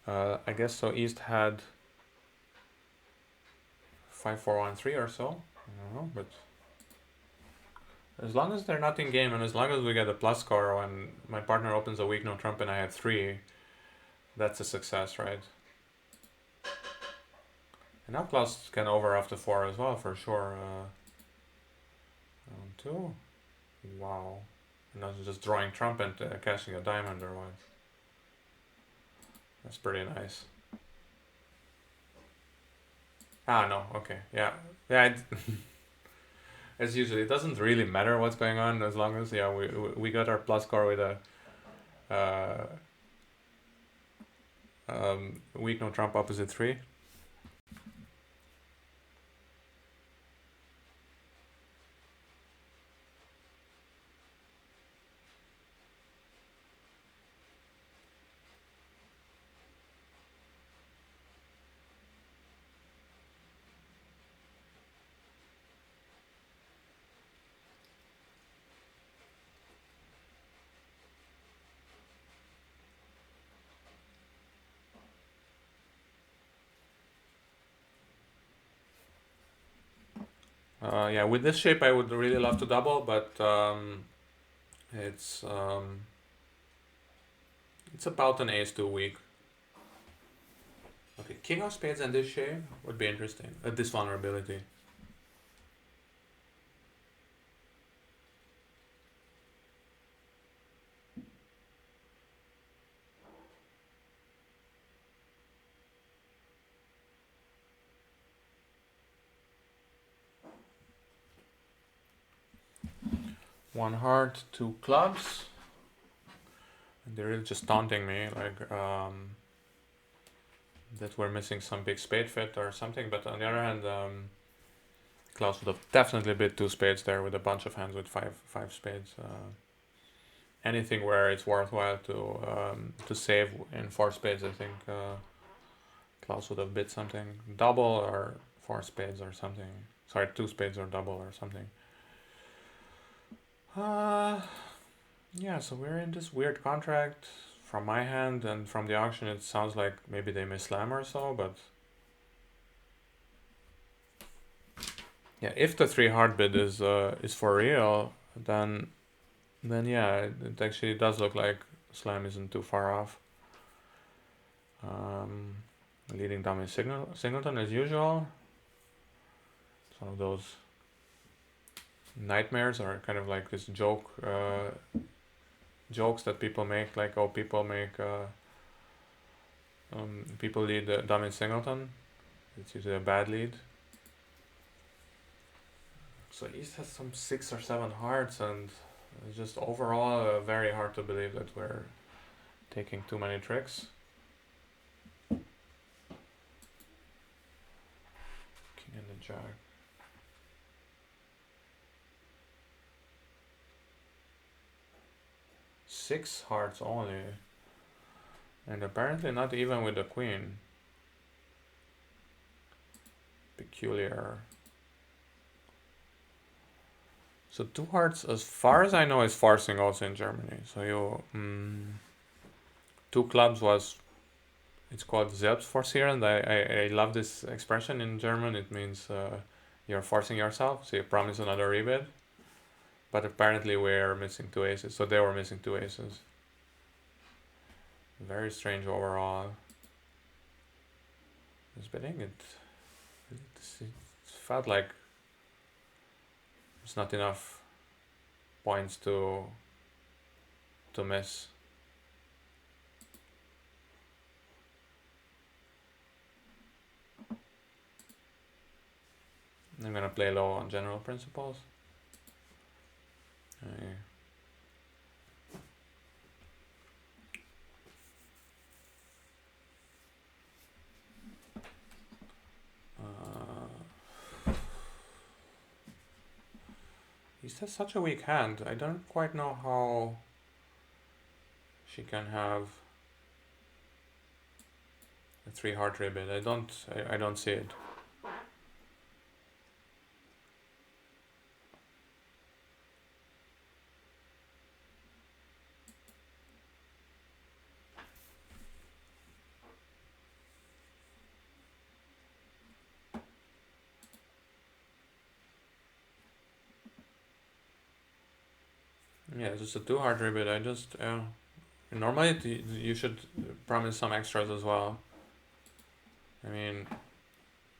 I guess so. East had 5-4-1-3 or so. I don't know, but as long as they're not in game, and as long as we get a plus score when my partner opens a weak no trump and I have 3, that's a success, right? And now Klaus can over after 4 as well, for sure. Round 2. Wow. And not just drawing trump and cashing a diamond or what. That's pretty nice. Ah, no, okay, yeah. Yeah, as usually, it doesn't really matter what's going on as long as, yeah, we got our plus score with a Weak no trump opposite 3. Yeah, with this shape I would really love to double, but it's about an ace-2 weak. Okay, king of spades and this shape would be interesting. This vulnerability. One heart, 2 clubs. And they're really just taunting me, like that we're missing some big spade fit or something. But on the other hand, Klaus would have definitely bid 2 spades there with a bunch of hands with five spades. Anything where it's worthwhile to save in 4 spades, I think Klaus would have bid something double or 4 spades or something. Sorry, 2 spades or double or something. Yeah, so we're in this weird contract. From my hand and from the auction, it sounds like maybe they may slam or so, but yeah, if the 3 hard bid is for real, then yeah, it actually does look like slam isn't too far off. Leading dummy singleton as usual. It's one of those nightmares, or kind of like this jokes that people make, like, oh, people lead the dummy singleton. It's usually a bad lead. So East has some 6 or 7 hearts, and it's just overall very hard to believe that we're taking too many tricks. King and the jack. Six hearts only, and apparently not even with the queen. Peculiar. So 2 hearts, as far as I know, is forcing also in Germany. So you 2 clubs was, it's called Selbstforcieren. I love this expression in German. It means you're forcing yourself. So you promise another rebid. But apparently we're missing 2 aces. So they were missing 2 aces. Very strange overall. This bidding, it felt like it's not enough points to miss. I'm gonna play low on general principles. He's has such a weak hand. I don't quite know how she can have a 3 heart rebid. I don't see it. Yeah, it's just a 2 heart rebid. I just normally you should promise some extras as well. I mean,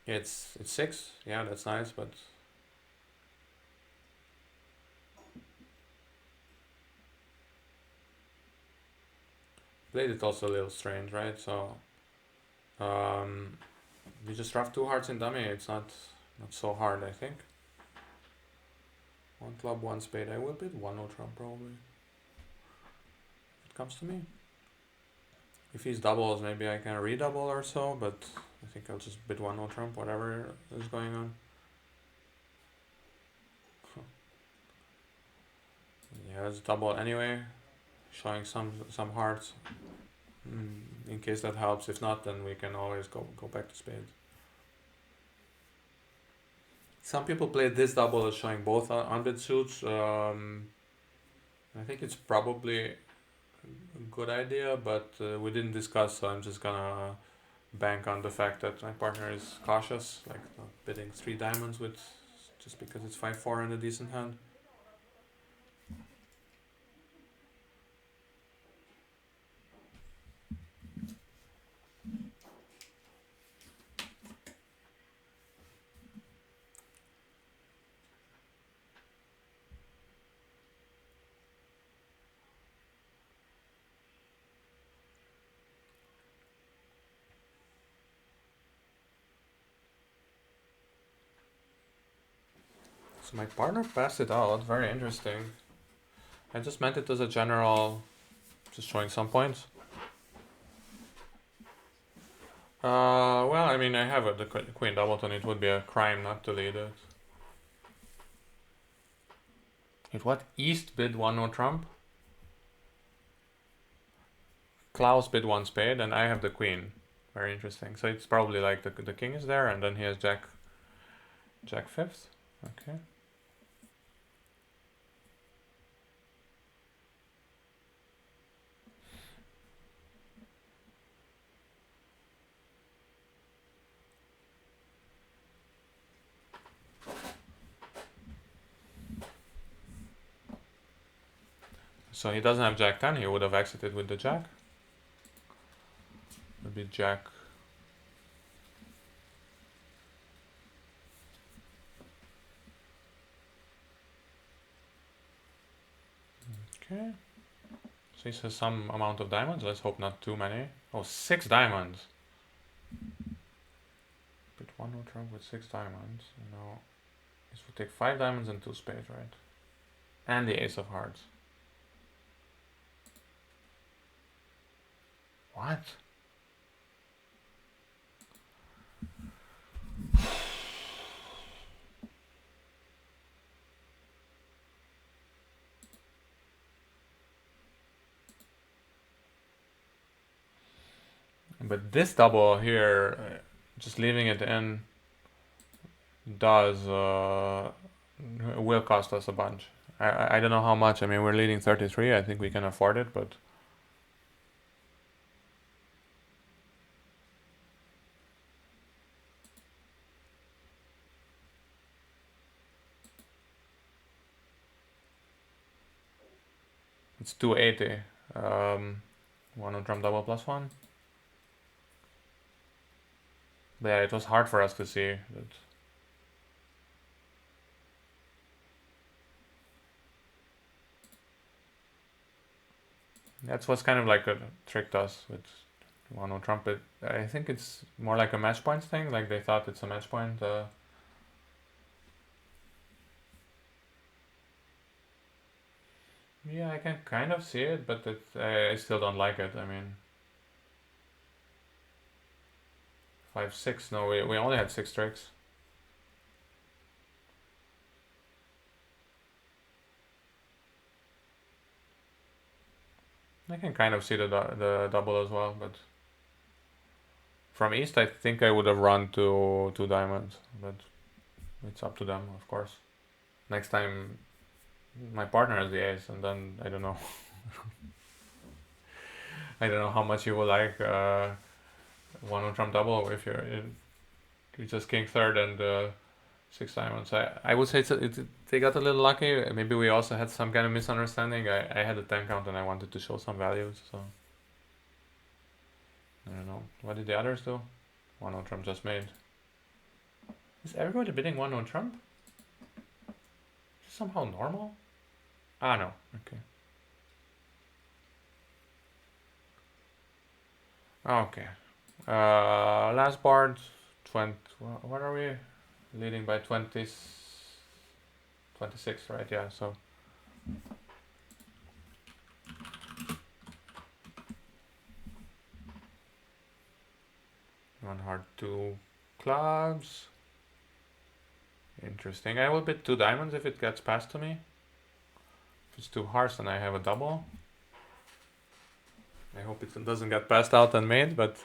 it's 6. Yeah, that's nice, but played it also a little strange, right? So you just rough 2 hearts in dummy. It's not so hard, I think. 1 club, 1 spade. I will bid 1 no trump probably. If it comes to me. If he's doubles, maybe I can redouble or so, but I think I'll just bid one no trump, whatever is going on. Yeah, it's double anyway, showing some hearts. In case that helps. If not, then we can always go back to spades. Some people play this double as showing both unbid suits. I think it's probably a good idea, but we didn't discuss, so I'm just gonna bank on the fact that my partner is cautious, like not bidding 3 diamonds with just because it's 5-4 in a decent hand. So my partner passed it out. Very interesting. I just meant it as a general, just showing some points. Well, I mean, I have the queen doubleton. It would be a crime not to lead it. It what? East bid one no trump. Klaus bid one spade, and I have the queen. Very interesting. So it's probably like the king is there, and then he has jack fifth. Okay. So he doesn't have jack 10. He would have exited with the jack. Would be jack. Okay. So he has some amount of diamonds. Let's hope not too many. Oh, 6 diamonds. Bid one no trump with 6 diamonds. No. This would take 5 diamonds and 2 spades, right? And the ace of hearts. What? But this double here, just leaving it in, does will cost us a bunch. I don't know how much. I mean, we're leading 33. I think we can afford it, but it's 280. One on trump double plus one. But yeah, it was hard for us to see that. That's what's kind of like tricked us with one on trump. I think it's more like a match points thing. Like they thought it's a match point. Yeah, I can kind of see it, but I still don't like it. I mean, 5-6. No, we only had 6 tricks. I can kind of see the double as well, but from east I think I would have run to 2 diamonds, but it's up to them, of course. Next time my partner has the ace, and then I don't know. I don't know how much you will like one on trump double if you're just king third and 6 diamonds. I would say they got a little lucky. Maybe we also had some kind of misunderstanding. I had a 10 count and I wanted to show some values, so I don't know. What did the others do? One on trump just made. Is everybody bidding one on trump? Is it somehow normal? Ah, no. Okay. Okay. Last board, 20. What are we? Leading by 20, 26, right? Yeah, so. One heart, two clubs. Interesting. I will bid two diamonds if it gets passed to me. If it's two hearts, then I have a double. I hope it doesn't get passed out and made, but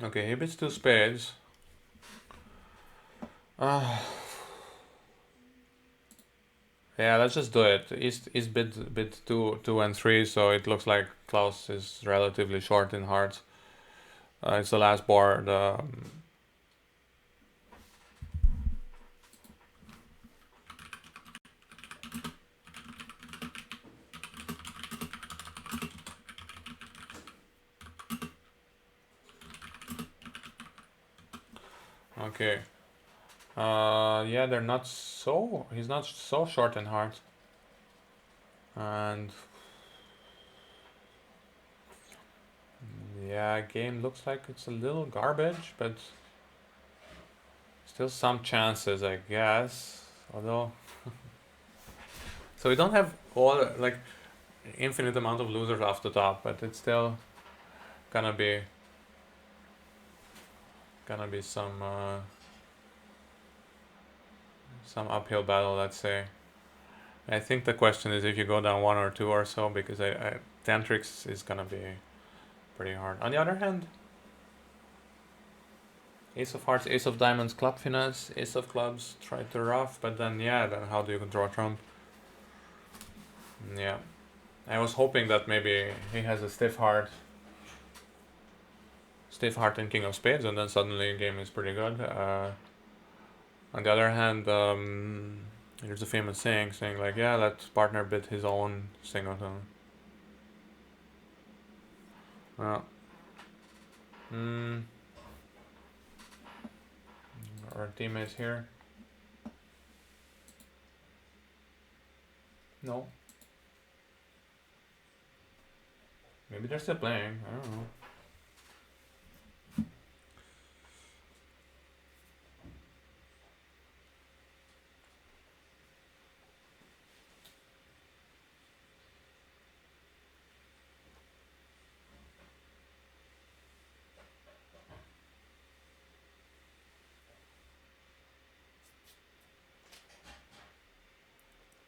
okay, he bids two spades. Yeah, let's just do it. East bid two and three, so it looks like Klaus is relatively short in hearts. It's the last board. Okay. Yeah, they're not so. He's not so short in heart. And yeah, game looks like it's a little garbage, but still some chances, I guess. Although, so we don't have all like infinite amount of losers off the top, but it's still gonna be some uphill battle, let's say. I think the question is if you go down one or two or so, because Tantrix is gonna be pretty hard. On the other hand, Ace of Hearts, Ace of Diamonds, Club Finesse, Ace of Clubs, try to rough, but then then how do you draw trump? Yeah, I was hoping that maybe he has a stiff heart and King of Spades, and then suddenly game is pretty good. On the other hand, there's a famous saying like, yeah, let partner bid his own singleton. Well, our teammates here. No. Maybe they're still playing. I don't know.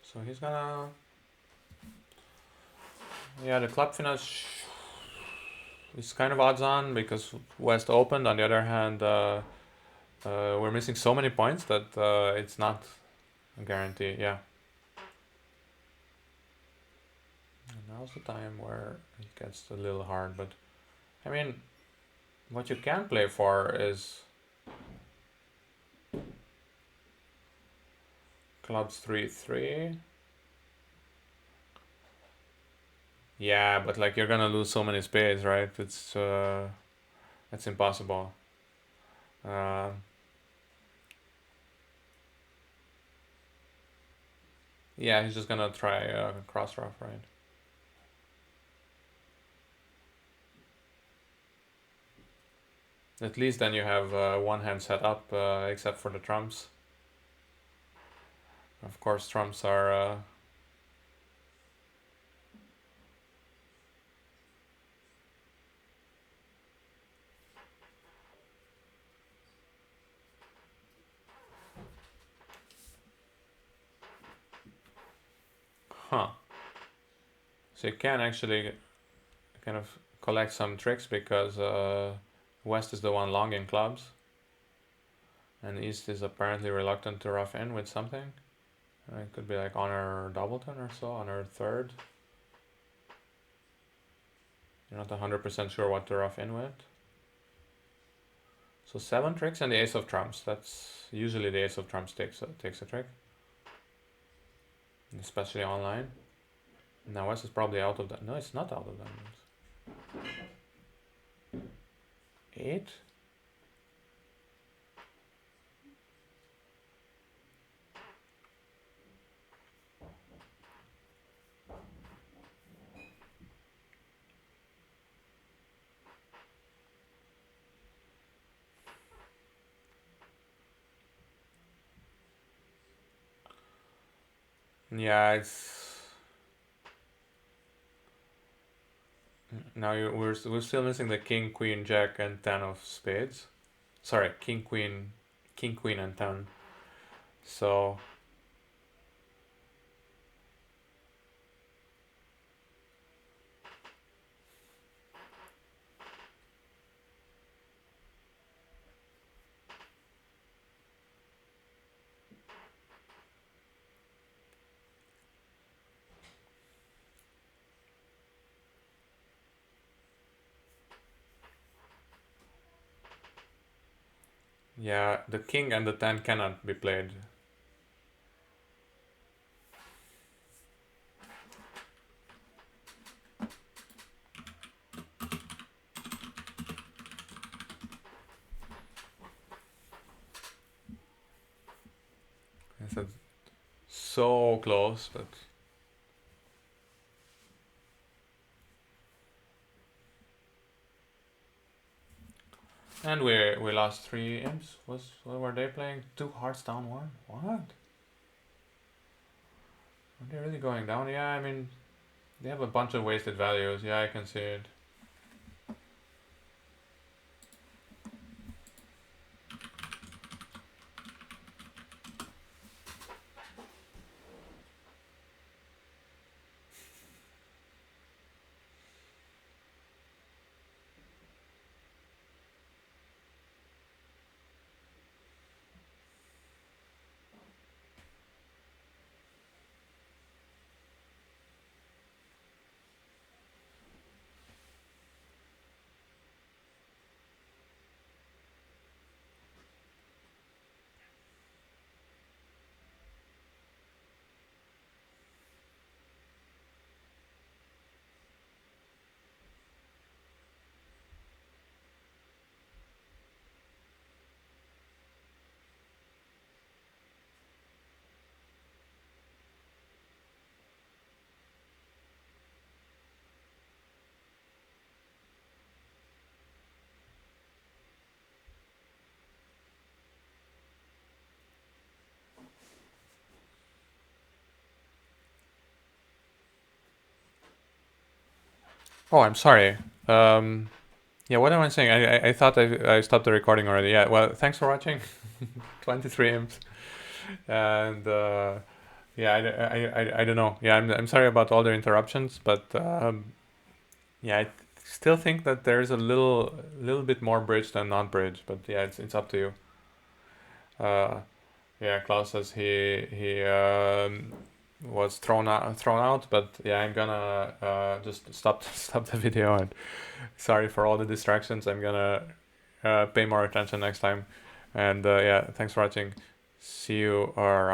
So he's gonna. Yeah, the club finesse is kind of odds on because West opened. On the other hand, we're missing so many points that it's not a guarantee. Yeah. And now's the time where it gets a little hard, but I mean, what you can play for is clubs 3-3. Yeah, but like you're gonna lose so many spades, right? It's that's impossible. Yeah, he's just gonna try cross rough, right? At least then you have one hand set up, except for the trumps. Of course, trumps are. Huh. So you can actually kind of collect some tricks because West is the one long in clubs. And East is apparently reluctant to rough in with something. It could be like honor doubleton or so, honor third. You're not 100% sure what to rough in with. So 7 tricks and the ace of trumps. That's usually the ace of trumps takes a trick, especially online. Now West is probably out of that. No, it's not out of diamonds. 8. Yeah, it's now we're still missing the king, queen, jack, and 10 of spades. Sorry, king, queen, and 10. So yeah, the king and the 10 cannot be played. It's so close, but and we lost 3 imps. What were they playing? 2 hearts down 1. What? Are they really going down? Yeah, I mean, they have a bunch of wasted values. Yeah, I can see it. Oh, I'm sorry. Yeah, what am I saying? I thought I stopped the recording already. Yeah, well, thanks for watching. 23 imps. And yeah, I don't know. Yeah, I'm sorry about all the interruptions, but yeah, I still think that there's a little bit more bridge than not bridge. But yeah, it's up to you. Yeah, Klaus says he was thrown out, but yeah, I'm gonna just stop the video, and sorry for all the distractions. I'm gonna pay more attention next time, and yeah, thanks for watching. See you around.